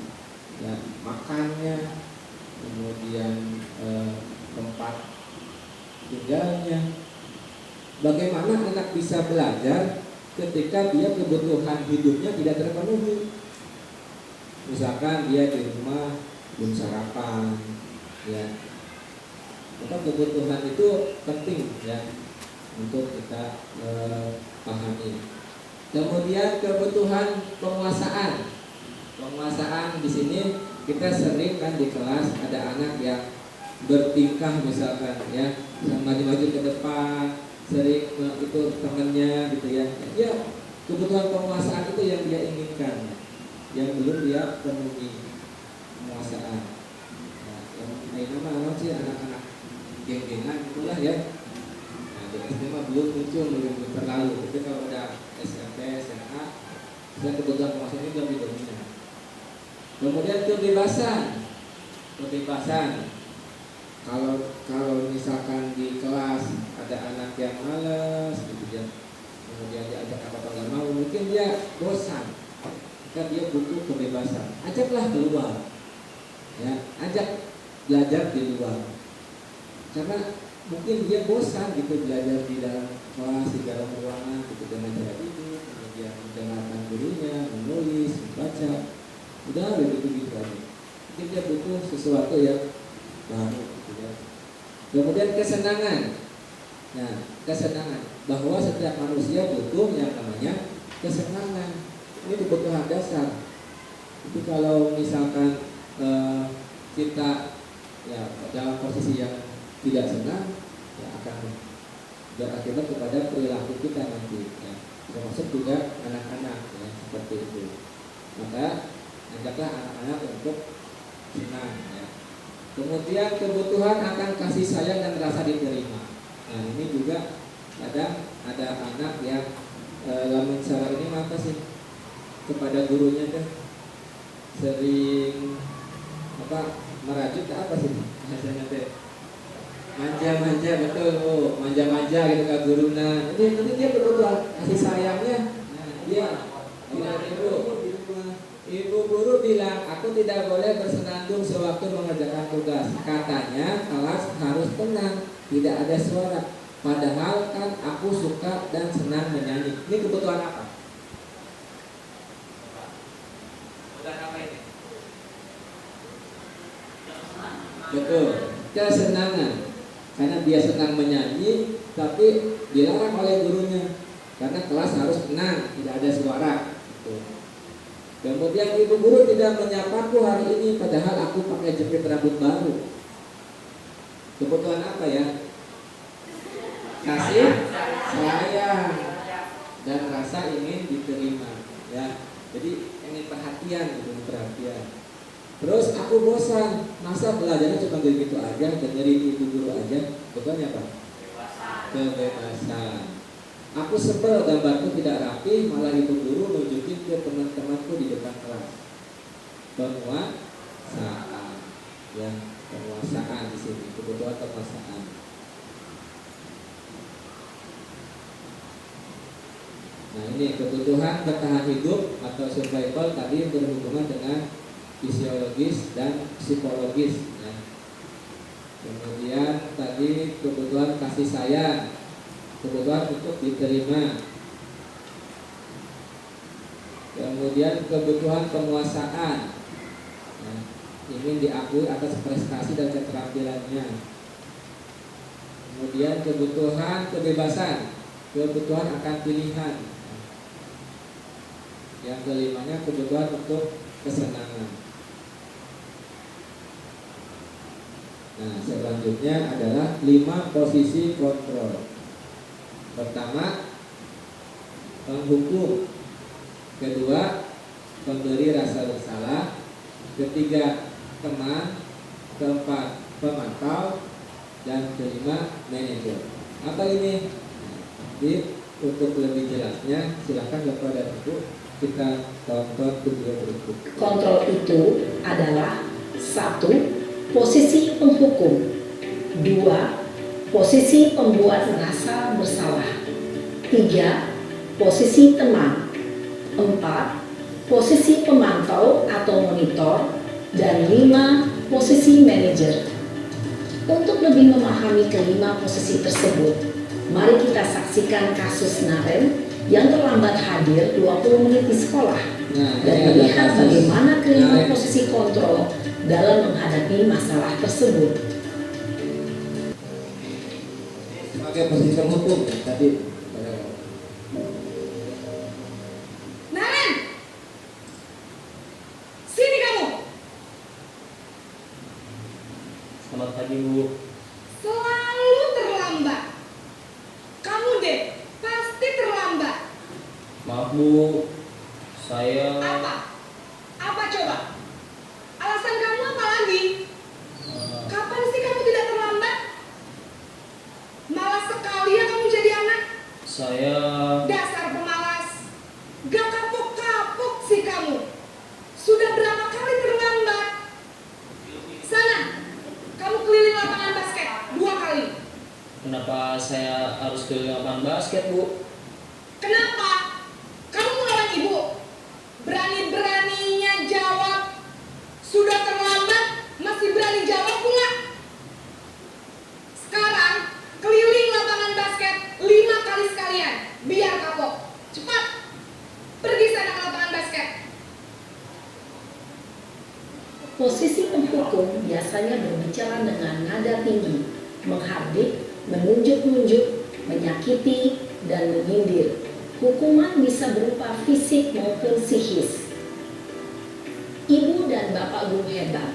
ya, makannya, kemudian tempat tinggalnya. Bagaimana anak bisa belajar ketika dia kebutuhan hidupnya tidak terpenuhi? Misalkan dia di rumah belum sarapan, ya, maka kebutuhan itu penting ya untuk kita pahami. Kemudian kebutuhan penguasaan. Penguasaan di sini kita sering kan di kelas ada anak yang bertingkah misalkan ya, maju-maju ke depan, sering itu temannya gitu ya. Ya, kebutuhan penguasaan itu yang dia inginkan, yang belum dia penuhi penguasaan. Nah, yang nama sih anak-anak geng-gengan itulah ya. Nah, di SD mah belum muncul, belum terlalu. Tapi kalau udah SMP, SMA, dan kebutuhan penguasaan ini lebih dominan. Kemudian kebebasan. Kalau misalkan di kelas ada anak yang malas gitu ya, kemudian diajak apa nggak mau, mungkin dia bosan, maka dia butuh kebebasan. Ajaklah keluar, ya, ajak belajar di luar, karena mungkin dia bosan gitu belajar di dalam kelas, di dalam ruangan gitu dengan cara itu, kemudian mendengarkan gurunya, menulis, membaca, udah begitu aja. Mungkin dia butuh sesuatu yang baru gitu ya. Kemudian kesenangan. Nah, kesenangan, bahwa setiap manusia butuh yang namanya kesenangan. Ini kebutuhan dasar. Jadi kalau misalkan kita ya dalam posisi yang tidak senang, ya akan berakibat kepada perilaku kita nanti ya. Termasuk juga anak-anak ya, seperti itu. Maka ajaklah anak-anak untuk senang ya. Kemudian kebutuhan akan kasih sayang dan rasa diterima. Nah, ini juga kadang ada anak yang lamun cara ini apa sih kepada gurunya deh sering merajut apa sih bahasanya teh, manja betul, manja gitu ke guruna. Jadi dia kebutuhan kasih sayangnya. Nah, dia tidak ibu guru bilang aku tidak boleh bersenandung sewaktu mengerjakan tugas. Katanya kelas harus tenang, tidak ada suara. Padahal kan aku suka dan senang menyanyi. Ini kebutuhan apa? Betul, kesenangan. Karena dia senang menyanyi, tapi dilarang oleh gurunya. Karena kelas harus tenang, tidak ada suara. Kemudian ibu guru tidak menyapaku hari ini, padahal aku pakai jepit rambut baru. Kebutuhan apa ya? Kasih sayang dan rasa ingin diterima. Ya, jadi ingin perhatian, gitu, perhatian. Terus aku bosan, masa belajarnya cuma gitu aja, dengerin ibu guru aja, betulnya apa? Kebebasan. Aku sebel gambarku tidak rapi, malah ibu guru nunjukin ke teman-temanku di depan kelas. Penguasaan, ya, penguasaan di sini, kebutuhan penguasaan. Nah ini kebutuhan bertahan hidup atau survival tadi berhubungan dengan fisiologis dan psikologis. Ya. Kemudian tadi kebutuhan kasih sayang, kebutuhan untuk diterima. Kemudian kebutuhan penguasaan, ya, ingin diakui atas prestasi dan keterampilannya. Kemudian kebutuhan kebebasan, kebutuhan akan pilihan. Yang kelimanya kebutuhan untuk kesenangan. Nah selanjutnya adalah 5 posisi kontrol. Pertama, penghukum. Kedua, pemberi rasa bersalah. Ketiga, teman. Keempat, pemantau. Dan kelima, manajer. Apa ini? Jadi untuk lebih jelasnya silakan Bapak dan Ibu kita tonton video berikut. Kontrol itu adalah 1. Posisi penghukum, 2. Posisi pembuat merasa bersalah, 3. Posisi teman, 4. Posisi pemantau atau monitor, dan 5. Posisi manajer. Untuk lebih memahami kelima posisi tersebut, mari kita saksikan kasus Naren yang terlambat hadir 20 menit di sekolah dan melihat bagaimana kelima posisi kontrol dalam menghadapi masalah tersebut. Sebagai posisi penghukum tadi. Naren, sini kamu. Selamat pagi, Bu. Selalu terlambat. Kamu deh, pasti terlambat. Maaf, Bu. Saya Apa coba? Alasan kamu apa lagi? Kapan sih kamu tidak terlambat? Malas sekali ya kamu jadi anak. saya Dasar pemalas. Gak kapok-kapok sih kamu. Sudah berapa kali terlambat? Sana, kamu keliling lapangan basket 2 kali. kenapa saya harus ke lapangan basket, Bu? Kenapa? Kamu melawan ibu? Berani-beraninya jawab. Sudah terlambat, masih berani jawab pula. Sekarang, keliling lapangan basket 5 kali sekalian. Biar kapok. Cepat. Pergi sana ke lapangan basket. Posisi penghukum biasanya berbicara dengan nada tinggi, menghardik, menunjuk-nunjuk, menyakiti, dan menyindir. Hukuman bisa berupa fisik maupun psikis. Ibu dan Bapak guru hebat.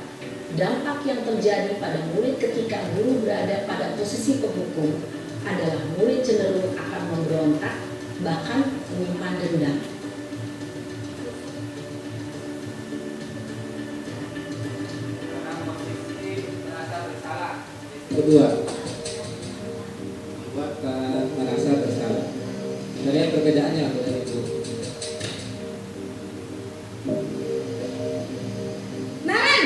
Dampak yang terjadi pada murid ketika guru berada pada posisi penghukum adalah murid cenderung akan memberontak, bahkan menyimpan dendam. Kedua, buat merasa bersalah. Dari perbedaannya Bapak Ibu. Naren!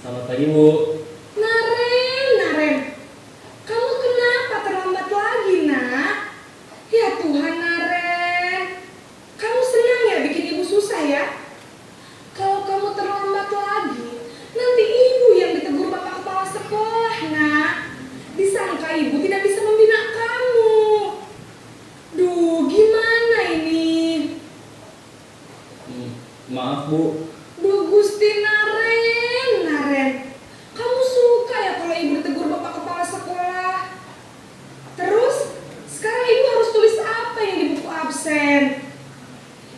Selamat pagi, Bu. Naren. Kamu kenapa terlambat lagi, nak? Ya Tuhan, Naren. Kamu senang ya bikin ibu susah ya? Kalau kamu terlambat lagi, nanti ibu yang ditegur bapak kepala sekolah, nak. Disangka ibu tidak bisa membina kamu. Duh, gimana ini? Maaf, Bu. Duh, Gusti Naren. Kamu suka ya kalau ibu ditegur bapak kepala sekolah? Terus, sekarang ibu harus tulis apa yang di buku absen?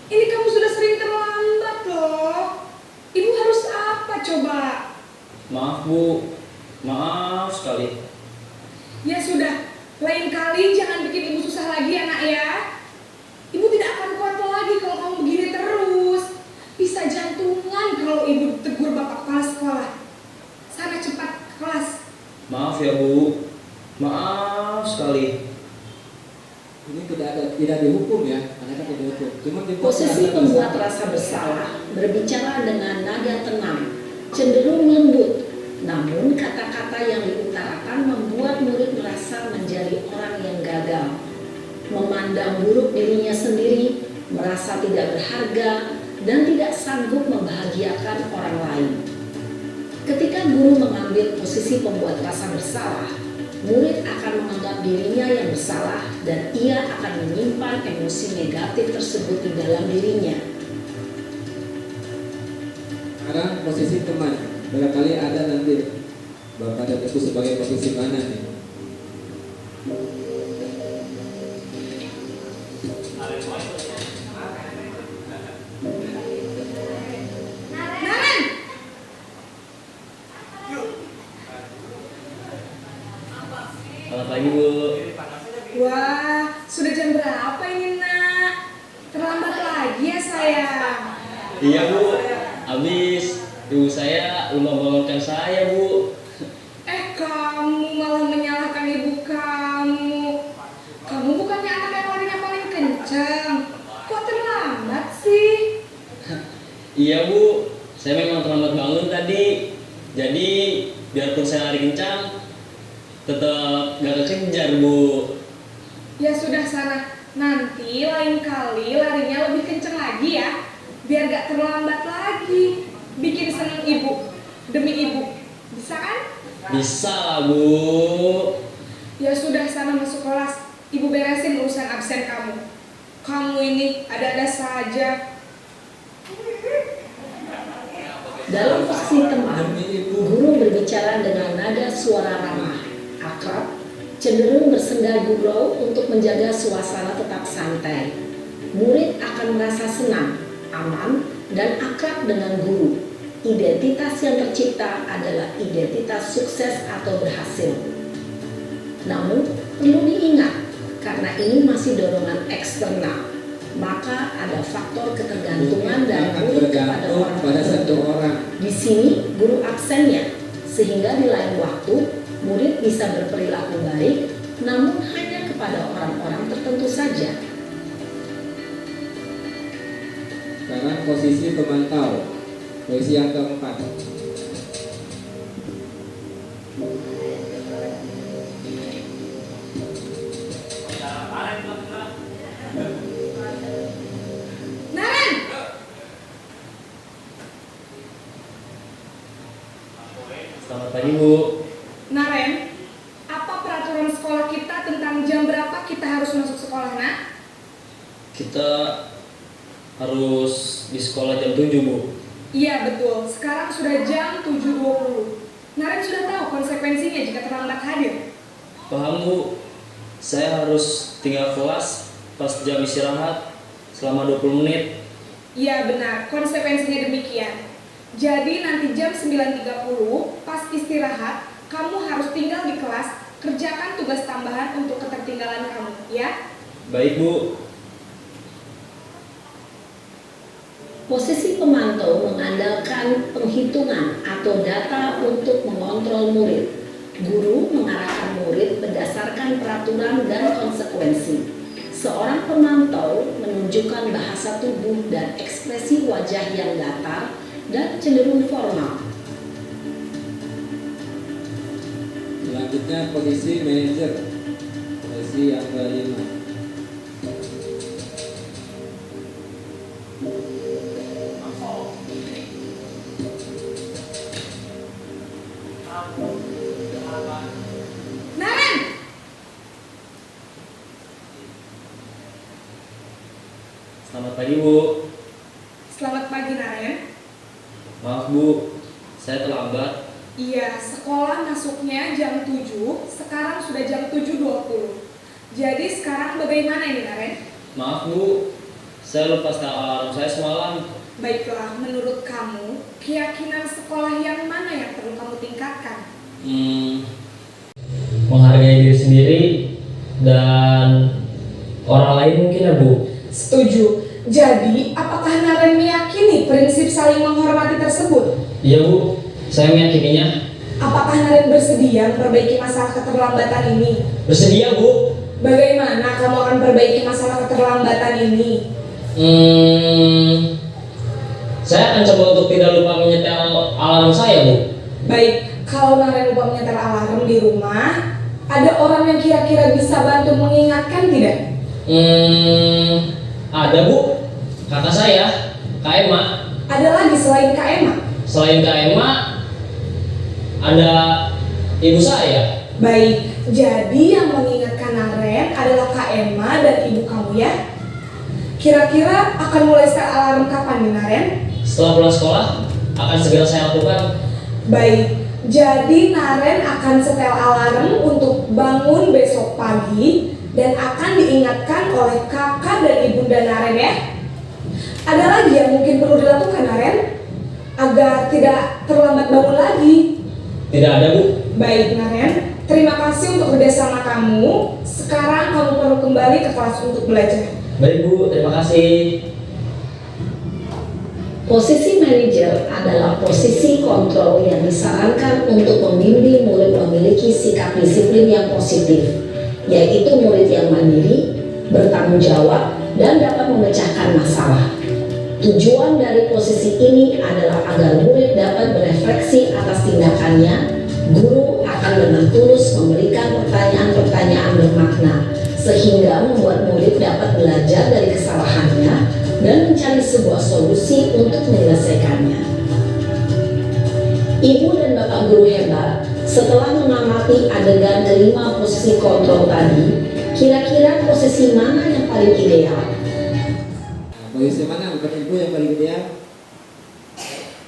Ini kamu sudah sering terlambat loh. Ibu harus apa coba? Maaf, Bu. Maaf sekali. Ya sudah, lain kali jangan bikin ibu susah lagi ya nak ya. Ibu tidak akan kuat lagi kalau ibu tegur bapak kepala sekolah. Sana cepat ke kelas. Maaf ya Bu, maaf sekali. Ini tidak dihukum ya, karena tidak dihukum. Cuma kita Posisi pembuat rasa bersalah berbicara dengan nada tenang, cenderung lembut. Namun kata-kata yang diutarakan membuat murid merasa menjadi orang yang gagal, memandang buruk dirinya sendiri, merasa tidak berharga, dan tidak sanggup membahagiakan orang lain. Ketika guru mengambil posisi pembuat rasa bersalah, murid akan menganggap dirinya yang bersalah dan ia akan menyimpan emosi negatif tersebut di dalam dirinya. Sekarang posisi teman. Barangkali ada nanti Bapak dan Ibu sebagai posisi mana nih? Naren! Selamat pagi Bu. Wah, sudah jam berapa ini nak? Terlambat lagi ya sayang. Iya Bu, habis ibu saya lupa bangunkan saya Bu. Kamu malah menyalahkan ibu kamu. Kamu bukannya anak yang larinya paling kencang. Kok terlambat sih? Iya Bu, saya memang terlambat bangun tadi. Jadi biarpun saya lari kencang, tetap gak kekejar Bu. Ya sudah sana. Nanti lain kali larinya lebih kencang lagi ya. Biar gak terlambat lagi. Bikin seneng ibu. Demi ibu. Bisa kan? Bisa lah Bu. Ya sudah sana masuk kelas. Ibu beresin urusan absen kamu. Kamu ini ada-ada saja. Dalam posisi teman, guru berbicara dengan nada suara ramah, akrab, cenderung bersenda gurau untuk menjaga suasana tetap santai. Murid akan merasa senang, aman, dan akrab dengan guru. Identitas yang tercipta adalah identitas sukses atau berhasil. Namun, perlu diingat, karena ini masih dorongan eksternal, maka ada faktor ketergantungan dari murid kepada orang pada satu tertentu. orang. Di sini, guru absennya, sehingga di lain waktu, murid bisa berperilaku baik, namun hanya kepada orang-orang tertentu saja. Sekarang posisi pemantau. Posisi yang keempat. Naren! Selamat pagi Bu. Naren, apa peraturan sekolah kita tentang jam berapa kita harus masuk sekolah, nak? Kita harus di sekolah jam 7 Bu. Iya betul, sekarang sudah jam 7.20. Naren sudah tahu konsekuensinya jika terlambat hadir. Paham Bu, saya harus tinggal kelas pas jam istirahat selama 20 menit. Iya benar, konsekuensinya demikian. Jadi nanti jam 9.30 pas istirahat, kamu harus tinggal di kelas, kerjakan tugas tambahan untuk ketertinggalan kamu, ya? Baik Bu. Posisi pemantau mengandalkan penghitungan atau data untuk mengontrol murid. Guru mengarahkan murid berdasarkan peraturan dan konsekuensi. Seorang pemantau menunjukkan bahasa tubuh dan ekspresi wajah yang datar dan cenderung formal. Selanjutnya posisi manajer. Posisi yang kelima. Naren! Selamat pagi Bu. Selamat pagi Naren. Maaf Bu, saya terlambat. Iya, sekolah masuknya jam 7, sekarang sudah jam 7.20. Jadi sekarang bagaimana ini Naren? Maaf Bu, saya lupa setel alarm saya semalam. Baiklah, menurut kamu, keyakinan sekolah yang mana yang perlu kamu tingkatkan? Menghargai diri sendiri dan orang lain mungkin ya Bu. Setuju. Jadi, apakah Naren meyakini prinsip saling menghormati tersebut? Iya Bu, saya meyakininya. Apakah Naren bersedia memperbaiki masalah keterlambatan ini? Bersedia Bu. Bagaimana kamu akan perbaiki masalah keterlambatan ini? Saya akan coba untuk tidak lupa menyetel alarm saya Bu. Baik, kalau Naren lupa menyetel alarm di rumah, ada orang yang kira-kira bisa bantu mengingatkan tidak? Ada Bu, kakak saya, Kak Emma. Ada lagi selain Kak Emma? Selain Kak Emma, ada ibu saya. Baik, jadi yang mengingatkan Naren adalah Kak Emma dan ibu kamu ya? Kira-kira akan mulai setel alarm kapan nih Naren? Setelah pulang sekolah, akan segera saya lakukan. Baik, jadi Naren akan setel alarm untuk bangun besok pagi dan akan diingatkan oleh kakak dan ibunda Naren ya. Ada lagi yang mungkin perlu dilakukan Naren agar tidak terlambat bangun lagi? Tidak ada Bu. Baik Naren, terima kasih untuk kerjasama kamu. Sekarang kamu perlu kembali ke kelas untuk belajar. Baik Bu, terima kasih. Posisi manajer adalah posisi kontrol yang disarankan untuk membimbing murid memiliki sikap disiplin yang positif, yaitu murid yang mandiri, bertanggung jawab, dan dapat memecahkan masalah. Tujuan dari posisi ini adalah agar murid dapat berefleksi atas tindakannya. Guru akan dengan tulus memberikan pertanyaan-pertanyaan bermakna, sehingga membuat murid dapat belajar dari kesalahannya dan mencari sebuah solusi untuk menyelesaikannya. Ibu dan bapak guru hebat, setelah mengamati adegan kelima posisi kontrol tadi, kira-kira posisi mana yang paling ideal? Nah, posisi mana bukan ibu yang paling ideal?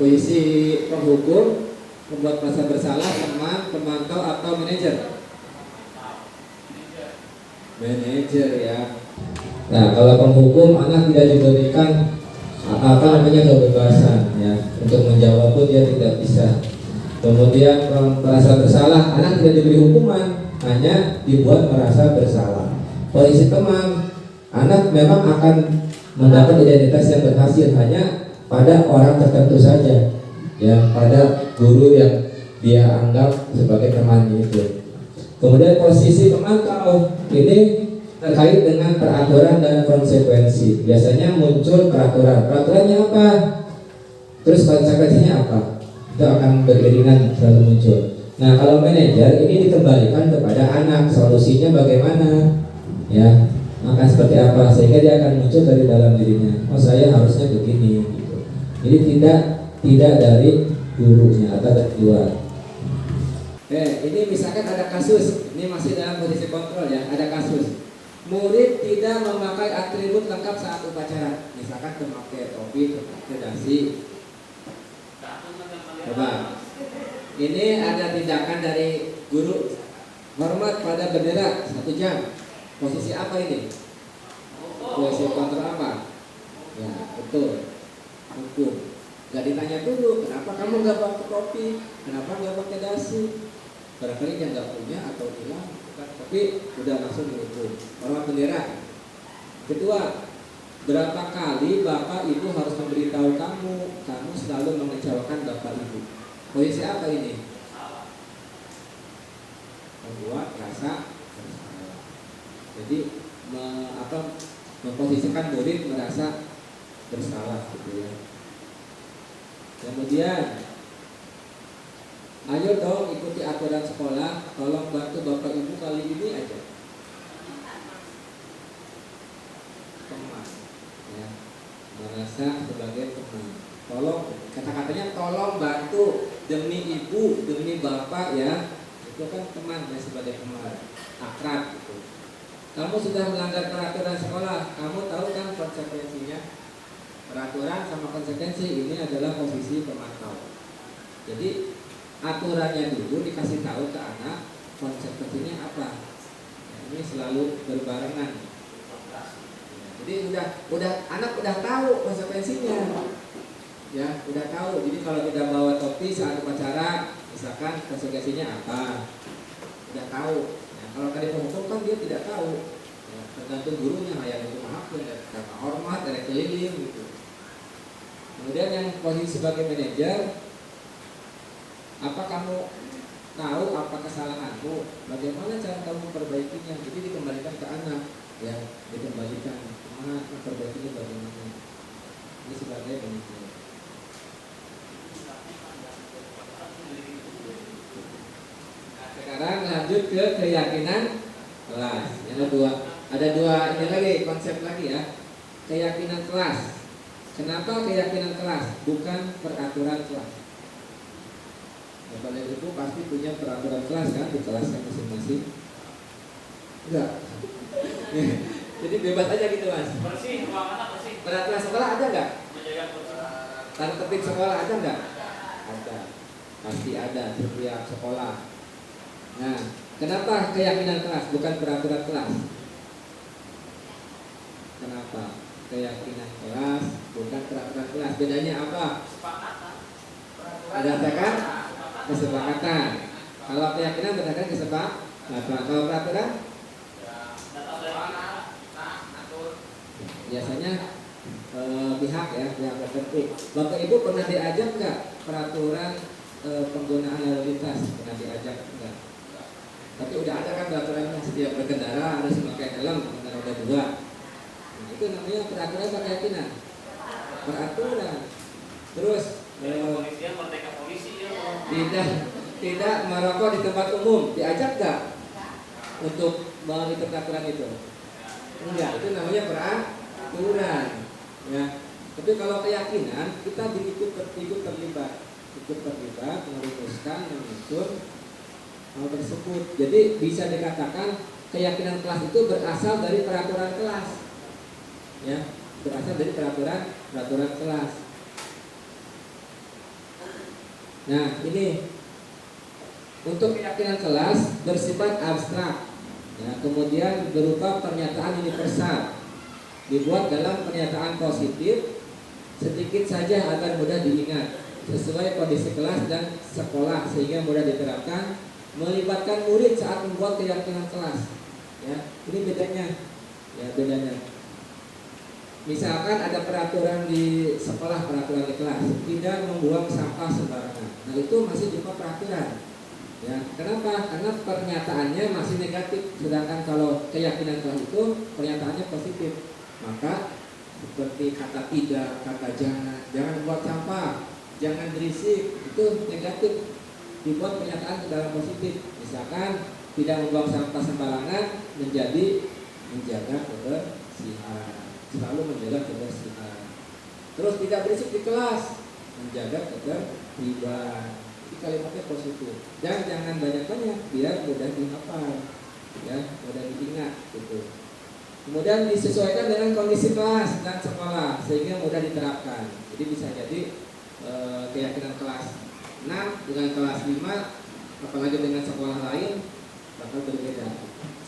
Posisi penghukum, membuat merasa bersalah, teman, pemantau, atau manajer? Manajer ya. Nah, kalau penghukum anak tidak diberikan kebebasan ya untuk menjawab pun dia tidak bisa. Kemudian merasa bersalah, anak tidak diberi hukuman, hanya dibuat merasa bersalah. Posisi teman, anak memang akan mendapat identitas yang berhasil hanya pada orang tertentu saja, ya pada guru yang dia anggap sebagai temannya itu. Kemudian posisi pemantau ini terkait dengan peraturan dan konsekuensi. Biasanya muncul peraturannya apa, terus konsekuensinya apa, itu akan beriringan selalu muncul. Nah, kalau manajer ini dikembalikan kepada anak, solusinya bagaimana, ya akan seperti apa, sehingga dia akan muncul dari dalam dirinya. Oh, saya harusnya begini, gitu. Jadi tidak dari gurunya atau dari luar. Ini misalkan ada kasus, ini masih dalam posisi kontrol ya, ada kasus. Murid tidak memakai atribut lengkap saat upacara, misalkan memakai topi, memakai dasi. Coba, ini ada tindakan dari guru, hormat pada bendera 1 jam. Posisi apa ini? Posisi kontrol apa? Ya betul, hukum. Gak ditanya dulu, kenapa kamu gak pakai topi, kenapa gak pakai dasi? Barangkali dia nggak punya atau hilang, tapi udah langsung dihukum. Hormat bendera. Kedua, berapa kali bapak ibu harus memberitahu kamu selalu mengecewakan bapak ibu. Posisi apa ini? Membuat rasa bersalah. Jadi memposisikan murid merasa bersalah gitu ya. Kemudian, ayo dong ikuti aturan sekolah, tolong bantu bapak ibu kali ini aja. Teman, ya, merasa sebagai teman. Tolong, kata-katanya tolong bantu demi ibu, demi bapak ya. Itu kan teman ya, sebagai teman, akrab gitu. Kamu sudah melanggar peraturan sekolah, kamu tahu kan konsekuensinya? Peraturan sama konsekuensi ini adalah posisi pemantau. Jadi aturannya dulu dikasih tahu ke anak, konsekuensinya apa. Nah, ini selalu berbarengan. Jadi anak udah tahu konsekuensinya, ya udah tahu. Jadi kalau tidak bawa topi saat upacara, misalkan konsekuensinya apa, udah tahu. Nah, kalau tadi penghukum kan dia tidak tahu. Ya, tergantung gurunya, yang itu maafkan karena hormat, dari keliling gitu. Kemudian yang posisi sebagai manajer, apa kamu tahu apa kesalahanmu, bagaimana cara kamu memperbaikinya, jadi dikembalikan ke anak, ya dikembalikan kemana memperbaikinya bagaimana. Ini sebagai manajer. Nah, sekarang lanjut ke keyakinan kelas. Yang kedua, ada dua ini lagi, konsep lagi ya. Keyakinan kelas. Kenapa keyakinan kelas, bukan peraturan kelas? Bapak dan Ibu pasti punya peraturan kelas kan di kelasnya masing-masing. Enggak. Jadi bebas aja gitu mas. Bersih, ruangan bersih. Peraturan sekolah ada nggak? Menjaga bersih. Tata tertib sekolah ada nggak? Ada. Pasti ada setiap sekolah. Nah, kenapa keyakinan kelas bukan peraturan kelas? Kenapa? Keyakinan kelas bukan peraturan kelas. Bedanya apa? Berdasarkan kesepakatan. Kalau keyakinan berdasarkan kesepakatan. Kalau peraturan biasanya pihak tertentu. Bapak Ibu pernah diajak nggak peraturan penggunaan lalu lintas? Pernah diajak nggak? Tapi udah ada kan peraturannya, setiap berkendara harus memakai helm dengan roda 2. Nah, itu namanya peraturan atau keyakinan? Peraturan. Terus Kepolisian merdeka polisi ya. tidak merokok di tempat umum, diajak nggak untuk mengikuti peraturan itu? Enggak, itu namanya peraturan. Ya. Tapi kalau keyakinan kita ikut terlibat merumuskan, menyusun hal tersebut. Jadi bisa dikatakan keyakinan kelas itu berasal dari peraturan kelas. Ya, berasal dari peraturan kelas. Nah, ini untuk keyakinan kelas bersifat abstrak. Ya, kemudian berupa pernyataan universal. Dibuat dalam pernyataan positif sedikit saja agar mudah diingat, sesuai kondisi kelas dan sekolah sehingga mudah diterapkan, melibatkan murid saat membuat keyakinan kelas. Ya, ini bedanya. Ya, bedanya. Misalkan ada peraturan di sekolah, peraturan di kelas, tidak membuang sampah sembarangan. Nah, itu masih berupa peraturan. Ya, kenapa? Karena pernyataannya masih negatif, sedangkan kalau keyakinan kelas itu pernyataannya positif. Maka seperti kata tidak, kata jangan buat sampah, jangan berisik, itu negatif. Dibuat pernyataan ke dalam positif. Misalkan tidak membuang sampah sembarangan menjadi menjaga kebersihan, selalu menjaga kebersihan. Terus tidak berisik di kelas, menjaga ketertiban. Ini kalimatnya positif. Dan jangan banyak-banyak biar mudah dihafal, ya, mudah diingat gitu. Kemudian disesuaikan dengan kondisi kelas dan sekolah sehingga mudah diterapkan. Jadi bisa jadi keyakinan kelas 6 dengan kelas 5, apalagi dengan sekolah lain bakal berbeda,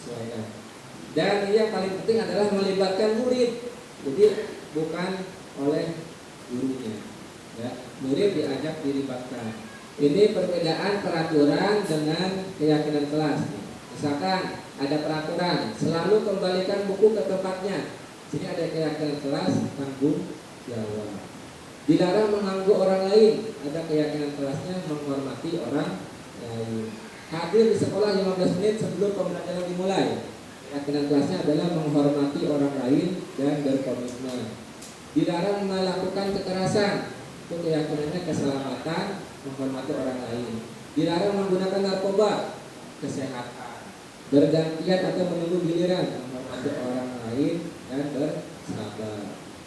sesuaikan. Dan yang paling penting adalah melibatkan murid. Jadi bukan oleh gurunya, ya. Murid diajak dilibatkan. Ini perbedaan peraturan dengan keyakinan kelas. Misalkan ada peraturan, selalu kembalikan buku ke tempatnya. Sini ada keyakinan kelas, tanggung jawab. Dilarang mengganggu orang lain, ada keyakinan kelasnya, menghormati orang lain. Hadir di sekolah 15 menit sebelum pembelajaran dimulai. Keyakinan kelasnya adalah menghormati orang lain dan berkomitmen. Dilarang melakukan kekerasan, itu keyakinannya keselamatan, menghormati orang lain. Dilarang menggunakan narkoba, kesehatan. Bergantian atau menunggu giliran, menghormati orang lain dan bersabar.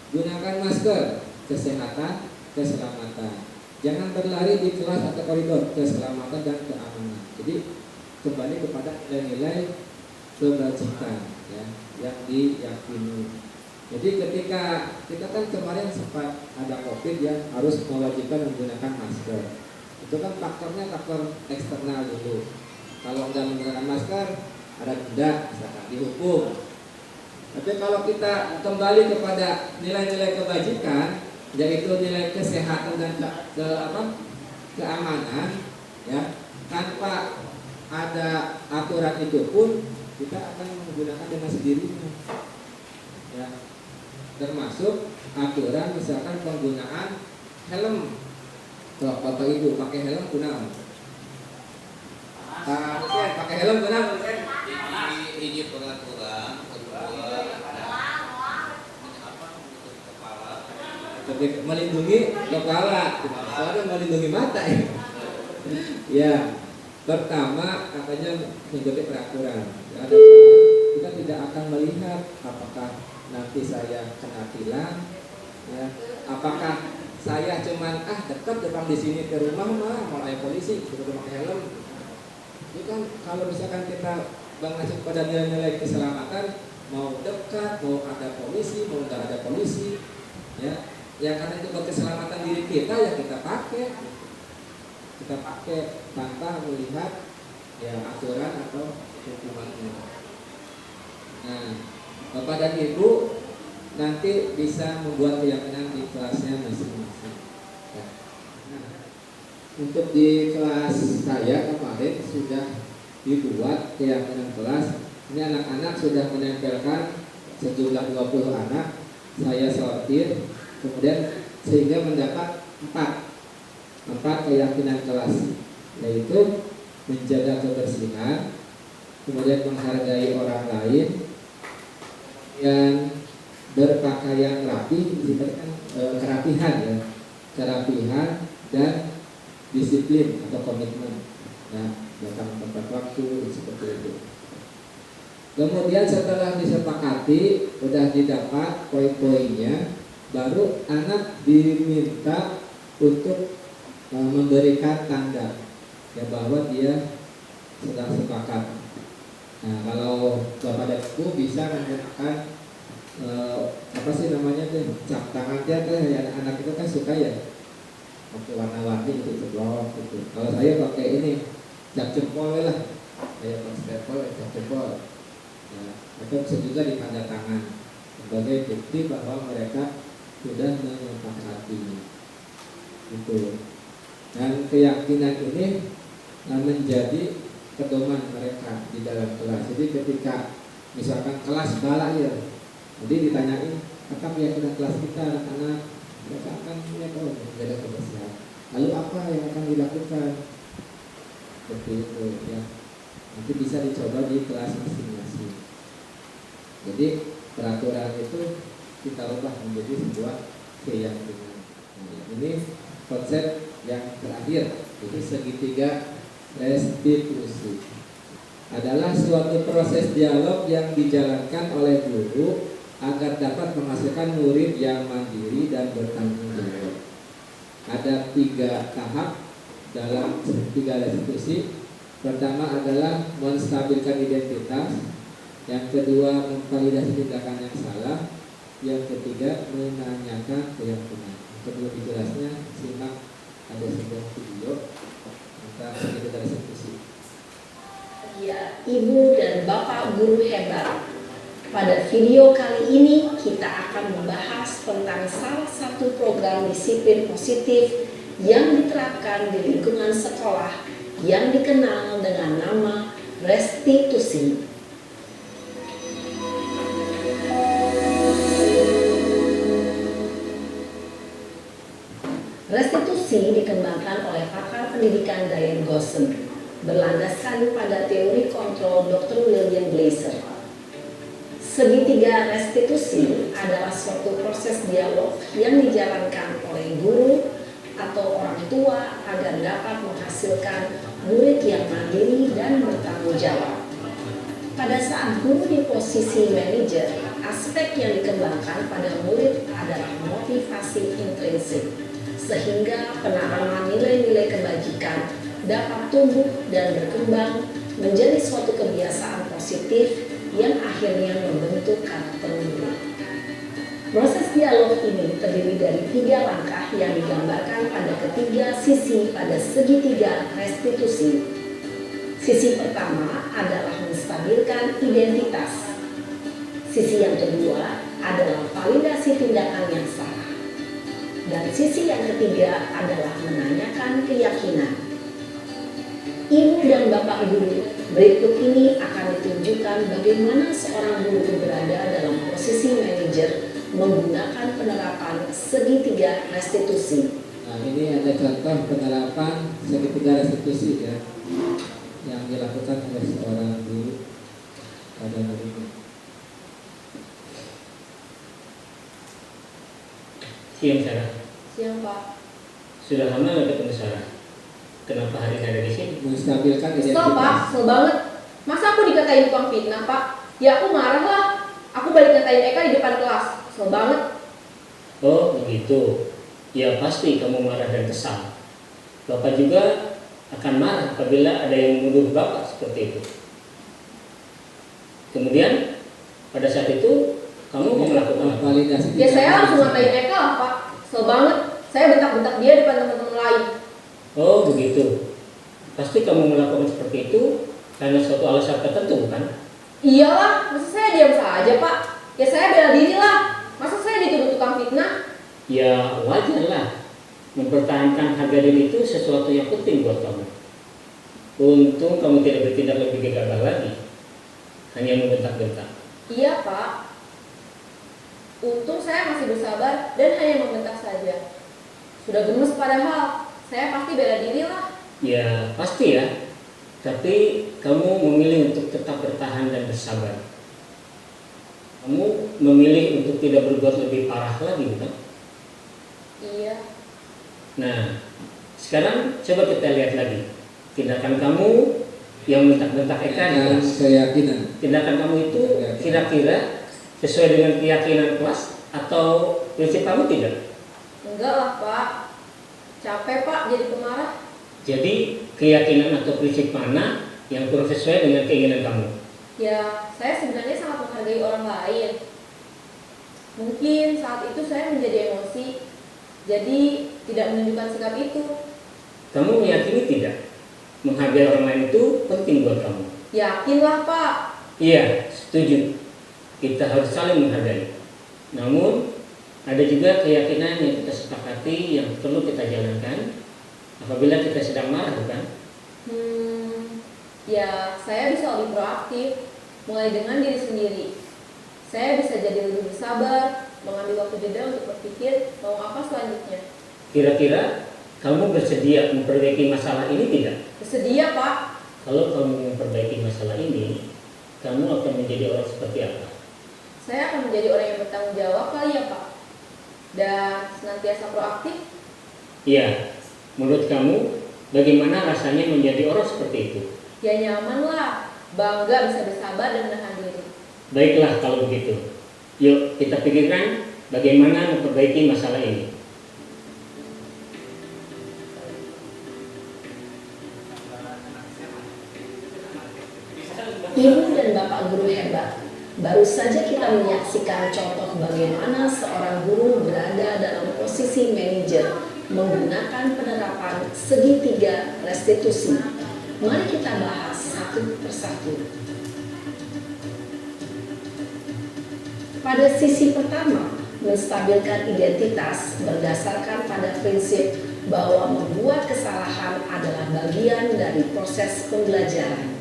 Gunakan masker, kesehatan, keselamatan. Jangan berlari di kelas atau koridor, keselamatan dan keamanan. Jadi kembali kepada nilai-nilai kebajikan, ya, yang diyakini. Jadi ketika kita kan kemarin sempat ada COVID, ya, harus mewajibkan menggunakan masker. Itu kan faktornya faktor eksternal dulu. Kalau nggak menggunakan masker ada denda, misalkan dihukum. Tapi kalau kita kembali kepada nilai-nilai kebajikan, yaitu nilai kesehatan dan keamanan, ya, tanpa ada aturan itu pun kita akan menggunakan dengan sendirinya. Ya, termasuk aturan misalkan penggunaan helm. Kalau bapak ibu pakai helm kunaon? Hussein pakai helm kunaon Hussein? Ini pengaturan kedua Melindungi kepala, soalnya melindungi mata ya. Ya, pertama katanya mengikuti peraturan. Ada kita tidak akan melihat apakah nanti saya kena tilang, ya. Apakah saya cuman dekat depan di sini ke rumah mah mau ada polisi sudah pakai helm. Itu kan kalau misalkan kita mengacu pada nilai-nilai keselamatan, mau dekat, mau ada polisi, mau tidak ada polisi, ya. Ya karena itu buat keselamatan diri kita ya kita pakai tanpa melihat ya aturan atau hukumannya. Nah, bapak dan ibu nanti bisa membuat keyakinan di kelasnya masing-masing. Ya. Nah, untuk di kelas saya kemarin sudah dibuat keyakinan kelas. Ini anak-anak sudah menempelkan sejumlah 20 anak. Saya sortir. Kemudian sehingga mendapat 4 keyakinan kelas, yaitu menjaga kebersihan, kemudian menghargai orang lain, yang berpakaian rapi, kerapihan ya, kerapihan dan disiplin atau komitmen. Nah, datang tepat waktu seperti itu. Kemudian setelah disepakati, sudah didapat poin-poinnya, baru anak diminta untuk memberikan tanda ya bahwa dia sedang sepakat. Nah, kalau bapak dan ibu bisa menggunakan apa sih namanya tuh cap tangan dia tuh ya, anak itu kan suka ya pakai warna-warni gitu ceblok gitu. Kalau saya pakai ini cap jempol lah, saya pakai stempel cap jempol. Nah, itu bisa juga di tanda tangan sebagai bukti bahwa mereka sudah menyepakati itu. Dan keyakinan ini menjadi pedoman mereka di dalam kelas. Jadi ketika misalkan kelas bala ya, jadi ditanyain apa keyakinan kelas kita anak-anak, mereka akan menjaga kebersihan. Lalu apa yang akan dilakukan? Seperti itu ya. Nanti bisa dicoba di kelas masing-masing. Jadi peraturan itu kita ubah menjadi sebuah keyakinan. Nah, ini konsep yang terakhir, jadi segitiga restitusi adalah suatu proses dialog yang dijalankan oleh guru agar dapat menghasilkan murid yang mandiri dan bertanggung jawab. Ada 3 tahap dalam segitiga restitusi. Pertama adalah menstabilkan identitas, yang kedua memvalidasi tindakan yang salah, yang ketiga menanyakan keyakinan. Untuk lebih jelasnya simak ada sebuah video tentang segitiga restitusi. Ya, Ibu dan Bapak guru hebat. Pada video kali ini kita akan membahas tentang salah satu program disiplin positif yang diterapkan di lingkungan sekolah yang dikenal dengan nama restitusi. Restitusi dikembangkan oleh pakar pendidikan Diane Gosson, berlandaskan pada teori kontrol Dr. William Glasser. Segitiga restitusi adalah suatu proses dialog yang dijalankan oleh guru atau orang tua agar dapat menghasilkan murid yang mandiri dan bertanggung jawab. Pada saat guru di posisi manajer, aspek yang dikembangkan pada murid adalah motivasi intrinsik, sehingga penanaman nilai-nilai kebajikan dapat tumbuh dan berkembang menjadi suatu kebiasaan positif yang akhirnya membentuk karakter murid. Proses dialog ini terdiri dari 3 langkah yang digambarkan pada ketiga sisi pada segitiga restitusi. Sisi pertama adalah menstabilkan identitas. Sisi yang kedua adalah validasi tindakan yang salah. Dan sisi yang ketiga adalah menanyakan keyakinan. Ibu dan Bapak guru, berikut ini akan ditunjukkan bagaimana seorang guru berada dalam posisi manajer menggunakan penerapan segitiga restitusi. Nah, ini ada contoh penerapan segitiga restitusi ya, yang dilakukan oleh seorang guru pada muridnya. Siang Sarah. Siang Pak. Sudah lama nggak ketemu Sarah? Kenapa hari ini ada di sini? Menstabilkan Kesel Pak, kesel banget. Masa aku dikatain tukang fitnah Pak? Ya aku marah lah. Aku balik ngatain Eka di depan kelas. Kesel banget. Oh begitu. Ya pasti kamu marah dan kesal. Bapak juga akan marah apabila ada yang menuduh Bapak seperti itu. Kemudian pada saat itu kamu mau melakukan apa? validasi. Ya saya langsung ngatain Eka lah Pak. Kesel banget. Saya bentak-bentak dia depan teman-teman lain. Oh begitu. Pasti kamu melakukan seperti itu karena suatu alasan tertentu bukan? Iyalah, masa saya diam saja Pak? Ya saya bela diri lah. Masa saya dituduh tukang fitnah? Ya wajar lah. Mempertahankan harga diri itu sesuatu yang penting buat kamu. Untung kamu tidak bertindak lebih gegabah lagi. Hanya membentak-bentak. Iya Pak. Untung saya masih bersabar dan hanya membentak saja. Sudah gemes padahal. Saya pasti bela diri lah. Ya pasti ya. Tapi kamu memilih untuk tetap bertahan dan bersabar. Kamu memilih untuk tidak berbuat lebih parah lagi bukan? Iya. Nah, sekarang coba kita lihat lagi tindakan kamu yang bentak-bentak Eka di kelas. Keyakinan. Tindakan kamu itu kira-kira sesuai dengan keyakinan kelas atau prinsip kamu tidak? Enggak lah Pak. Capek Pak jadi pemarah. Jadi keyakinan atau prinsip mana yang kurang sesuai dengan keinginan kamu? Ya, saya sebenarnya sangat menghargai orang lain. Mungkin saat itu saya menjadi emosi, jadi tidak menunjukkan sikap itu. Kamu meyakini tidak? Menghargai orang lain itu penting buat kamu. Yakinlah Pak. Iya, setuju. Kita harus saling menghargai. Namun, ada juga keyakinan yang kita sepakati yang perlu kita jalankan apabila kita sedang marah, bukan? Ya saya bisa lebih proaktif, mulai dengan diri sendiri. Saya bisa jadi lebih bersabar, mengambil waktu jeda untuk berpikir mau apa selanjutnya. Kira-kira kamu bersedia memperbaiki masalah ini tidak? Bersedia Pak. Kalau kamu memperbaiki masalah ini, kamu akan menjadi orang seperti apa? Saya akan menjadi orang yang bertanggung jawab kali ya Pak. Dan senantiasa proaktif. Iya, menurut kamu bagaimana rasanya menjadi orang seperti itu? Ya nyaman lah, bangga bisa bersabar dan menahan diri. Baiklah kalau begitu. Yuk kita pikirkan bagaimana memperbaiki masalah ini. Ibu dan Bapak guru hebat, baru saja kita menyaksikan contoh bagaimana seorang guru berada dalam posisi manajer menggunakan penerapan segitiga restitusi. Mari kita bahas satu persatu. Pada sisi pertama, menstabilkan identitas berdasarkan pada prinsip bahwa membuat kesalahan adalah bagian dari proses pembelajaran.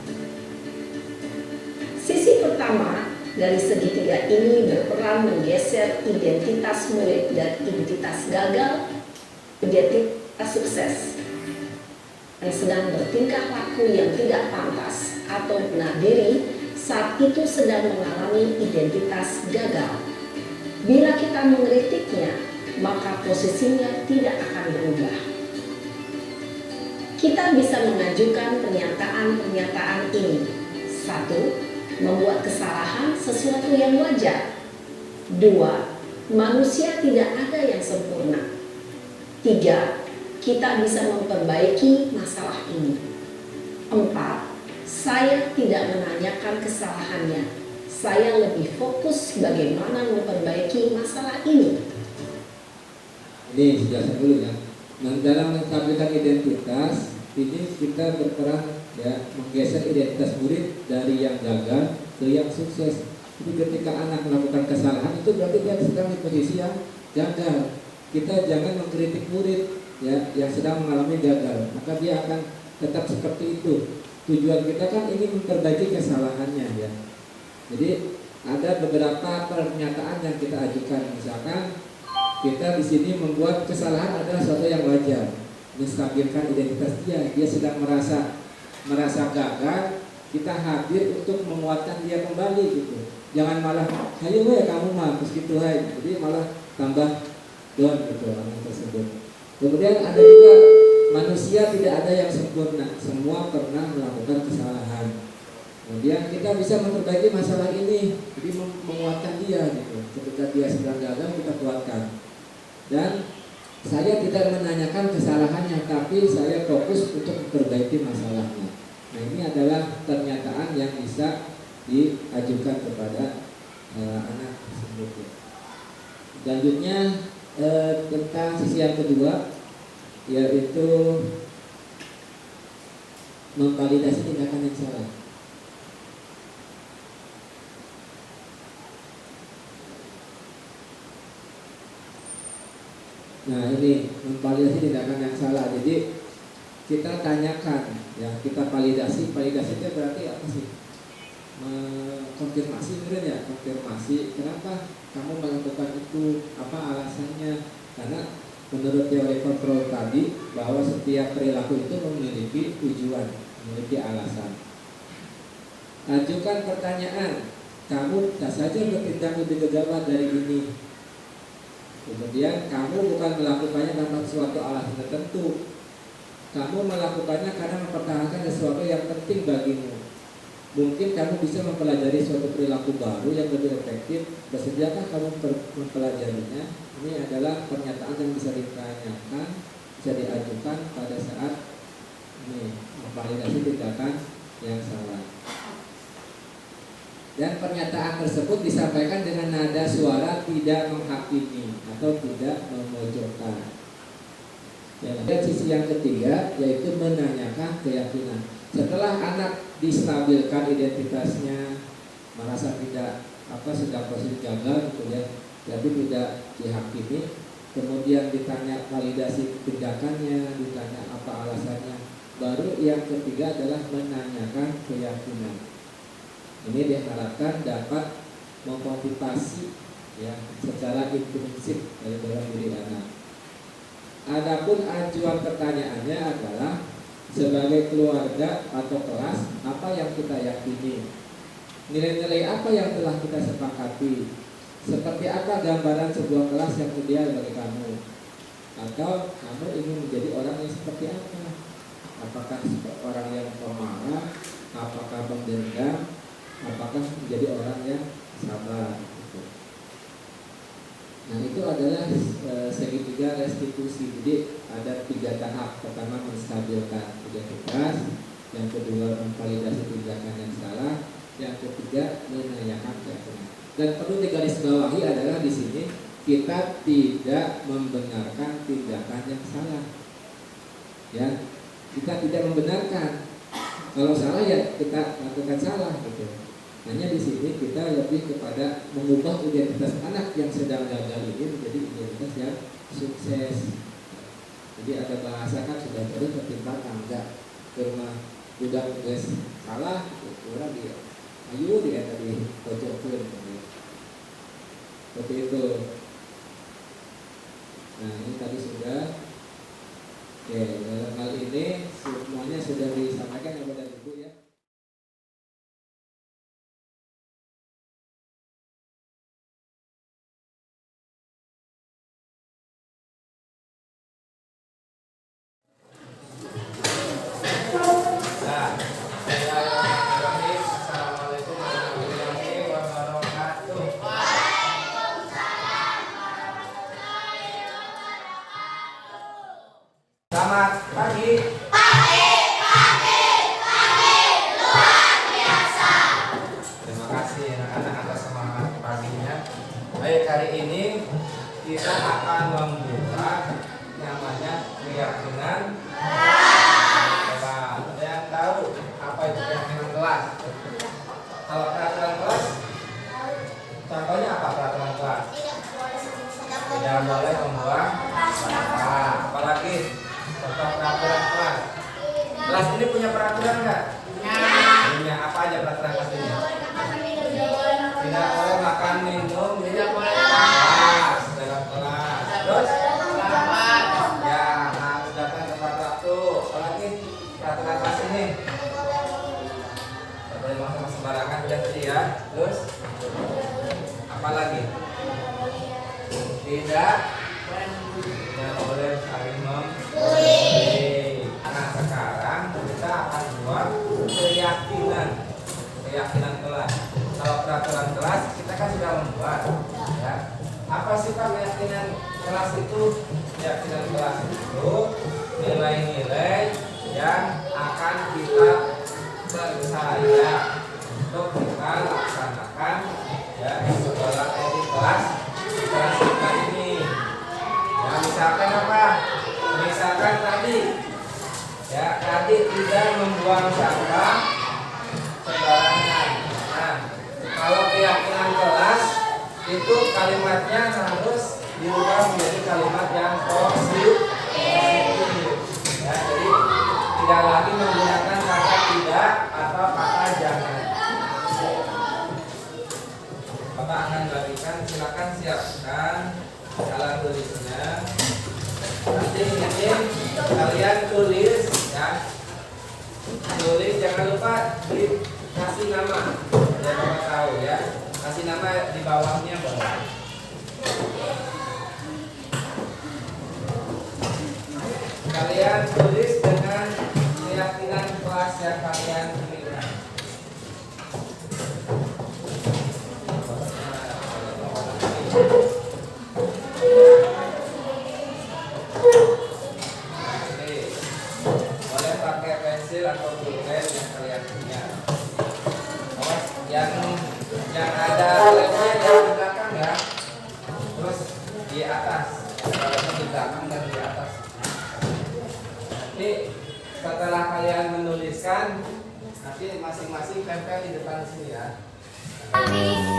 Sisi pertama dari segitiga ini berperan menggeser identitas murid dan identitas gagal, identitas sukses yang sedang bertingkah laku yang tidak pantas atau benar diri saat itu sedang mengalami identitas gagal. Bila kita mengkritiknya, maka posisinya tidak akan berubah. Kita bisa mengajukan pernyataan-pernyataan ini. 1. Membuat kesalahan sesuatu yang wajar. 2. Manusia tidak ada yang sempurna. 3. Kita bisa memperbaiki masalah ini. 4. Saya tidak menanyakan kesalahannya. Saya lebih fokus bagaimana memperbaiki masalah ini. Ini dijelaskan dulu ya. Nah, dalam menstabilkan identitas ini kita berperan ya menggeser identitas murid dari yang gagal ke yang sukses. Jadi ketika anak melakukan kesalahan itu berarti dia sedang di posisi yang gagal. Kita jangan mengkritik murid ya yang sedang mengalami gagal, maka dia akan tetap seperti itu. Tujuan kita kan ini memperbaiki kesalahannya ya. Jadi ada beberapa pernyataan yang kita ajukan, misalkan kita di sini membuat kesalahan adalah sesuatu yang wajar, menstabilkan identitas dia sedang merasa gagal, kita hadir untuk menguatkan dia kembali gitu. Jangan malah, ayo ya kamu mah, terus gitu jadi malah tambah down gitu orang tersebut. Kemudian ada juga manusia tidak ada yang sempurna, semua pernah melakukan kesalahan. Kemudian kita bisa memperbaiki masalah ini, jadi menguatkan dia gitu. Ketika dia sedang gagal kita kuatkan. Dan saya tidak menanyakan kesalahannya, tapi saya fokus untuk memperbaiki masalahnya. Nah ini adalah pernyataan yang bisa diajukan kepada anak tersebut. Selanjutnya tentang sisi yang kedua, yaitu memvalidasi tindakan yang salah. Nah ini memvalidasi tindakan yang salah. Jadi kita tanyakan, ya kita validasi itu berarti apa sih? Konfirmasi bener ya, konfirmasi kenapa kamu melakukan itu, apa alasannya? Karena menurut teori kontrol tadi bahwa setiap perilaku itu memiliki tujuan, memiliki alasan. Ajukan pertanyaan, kamu tak saja bertindak lebih gegabah dari ini. Kemudian kamu bukan melakukannya tanpa suatu alasan tertentu. Kamu melakukannya karena mempertahankan sesuatu yang penting bagimu. Mungkin kamu bisa mempelajari suatu perilaku baru yang lebih efektif. Bersediakah kamu mempelajarinya? Ini adalah pernyataan yang bisa ditanyakan, bisa diajukan pada saat ini memvalidasi tindakan yang salah. Dan pernyataan tersebut disampaikan dengan nada suara tidak menghakimi atau tidak memojokkan. Dan sisi yang ketiga yaitu menanyakan keyakinan. Setelah anak distabilkan identitasnya, merasa tidak sedang posisi gagal gitu ya, jadi tidak dihakimi, kemudian ditanya validasi tindakannya, ditanya apa alasannya. Baru yang ketiga adalah menanyakan keyakinan. Ini diharapkan dapat memotivasi ya secara intrinsik dari dalam diri anak. Adapun ajuan pertanyaannya adalah sebagai keluarga atau kelas apa yang kita yakini, nilai-nilai apa yang telah kita sepakati, seperti apa gambaran sebuah kelas yang ideal bagi kamu, atau kamu ingin menjadi orang yang seperti apa? Apakah orang yang pemalas, apakah pendendam, apakah menjadi orang yang sabar gitu. Nah itu adalah segitiga restitusi. Jadi ada 3 tahap. Pertama menstabilkan identitas, yang kedua memvalidasi tindakan yang salah, yang ketiga menanyakan keyakinan. Dan perlu digarisbawahi adalah di sini kita tidak membenarkan tindakan yang salah. Ya, kita tidak membenarkan. Kalau salah ya kita lakukan salah gitu. Hanya di sini kita lebih kepada mengubah identitas anak yang sedang gagal ini menjadi identitas yang sukses. Jadi ada bahasa kan sudah terus ketimbang enggak ke rumah budak guys salah orang dia ayo dia tadi pojokkan seperti itu. Nah ini tadi sudah. Oke, dalam hal ini semuanya sudah disampaikan kepada Ibu ya. Assalamualaikum warahmatullahi wabarakatuh. Selamat pagi. Terima kasih anak-anak atas semangat paginya. Baik, hari ini kita akan membuka namanya keyakinan. Coba ada yang tahu apa itu keyakinan kelas? Kalau peraturan kelas, contohnya apa peraturan kelas? Tidak boleh membuang sampah. Apalagi contoh peraturan kelas. Kelas ini punya peraturan nggak? Punya. Apa aja peraturan kelas ini? Tidak boleh makan, minum, tidak boleh kelas dalam kelas. Terus? Ya, harus datang tepat waktu. Apalagi peraturan kelas ini. Tidak boleh makan sembarangan, udah tadi ya. Terus? Apa lagi? Tidak boleh saling membuli. Nah, sekarang kita akan buat keyakinan kelas. Kalau peraturan kelas kita kan sudah membuat, ya. Apa sih Pak keyakinan kelas itu? Keyakinan kelas itu nilai-nilai yang akan kita percaya untuk kita laksanakan, ya, di sekolah di kelas kita ini. Ya, misalkan apa? Misalkan tadi tidak membuang sampah sembarangan. Nah, kalau keyakinan kelas itu kalimatnya harus diubah menjadi kalimat yang positif. Ya, jadi tidak lagi menggunakan kata tidak atau kata jangan. Bapak akan bagikan, silakan siapkan alat tulisnya. Nanti ini kalian tulis, ya. Tulis, jangan lupa kasih nama, biar Bapak tahu, ya. Kasih nama di bawahnya boleh. Kalian tulis dengan keyakinan kelas yang kalian miliki. Boleh pakai pensil atau pulpen yang kalian punya. Yang ada lemnya yang di belakang, ya. Terus di atas, kalau di belakang dan di atas. Nanti setelah kalian menuliskan, nanti masing-masing tempel di depan sini, ya.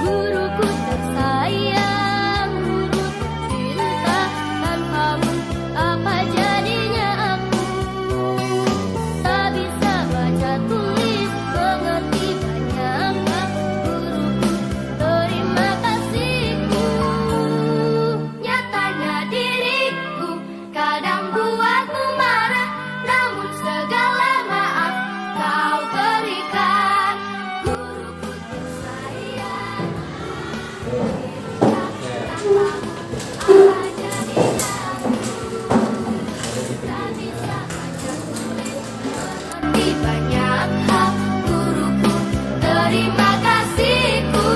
Guruku tersayang, guru tercinta, tanpamu apa jadinya aku? Tak bisa baca tulis, mengerti banyak hal. Guruku, terima kasihku. Nyatanya diriku kadang buatmu marah, namun segala maaf kau berikan. Guruku tersayang, di banyak hal. Guruku, terima kasihku.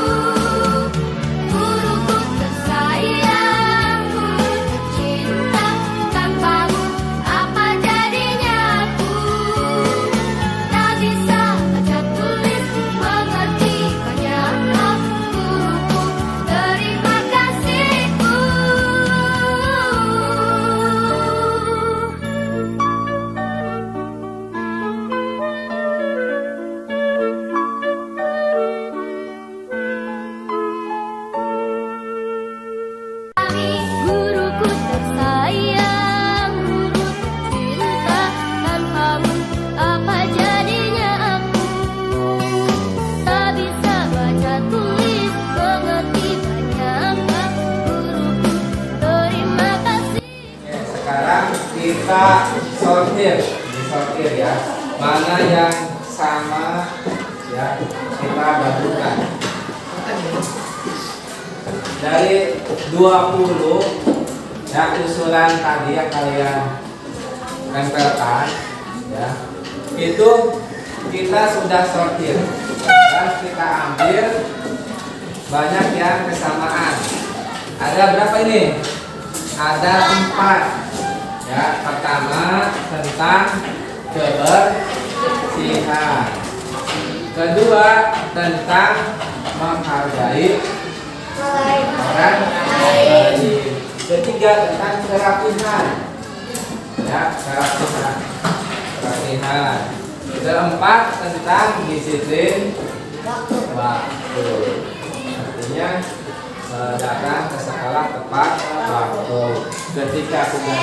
Guruku tersayang, guru tercinta, tanpamu apa jadinya aku? Tak bisa baca tulis, mengerti banyak hal. Guruku, terima kasihku. Guruku tersayang, guru tercinta, tanpamu apa jadinya aku? Tak bisa baca tulis, mengerti banyak hal. Guruku, terima kasih. Oke, sekarang kita disortir, ya. Mana yang sama, ya, kita gabungkan. Dari 20, ya, usulan tadi yang kalian tempelkan, ya, itu kita sudah sortir dan kita ambil banyak yang kesamaan. Ada berapa ini? Ada 4. Ya, pertama tentang kebersihan. Kedua tentang menghargai orang lain. Ketiga tentang kerapihan. Ya, kerapihan. Keempat tentang disiplin waktu. Artinya datang ke sekolah tepat waktu. Ketika sudah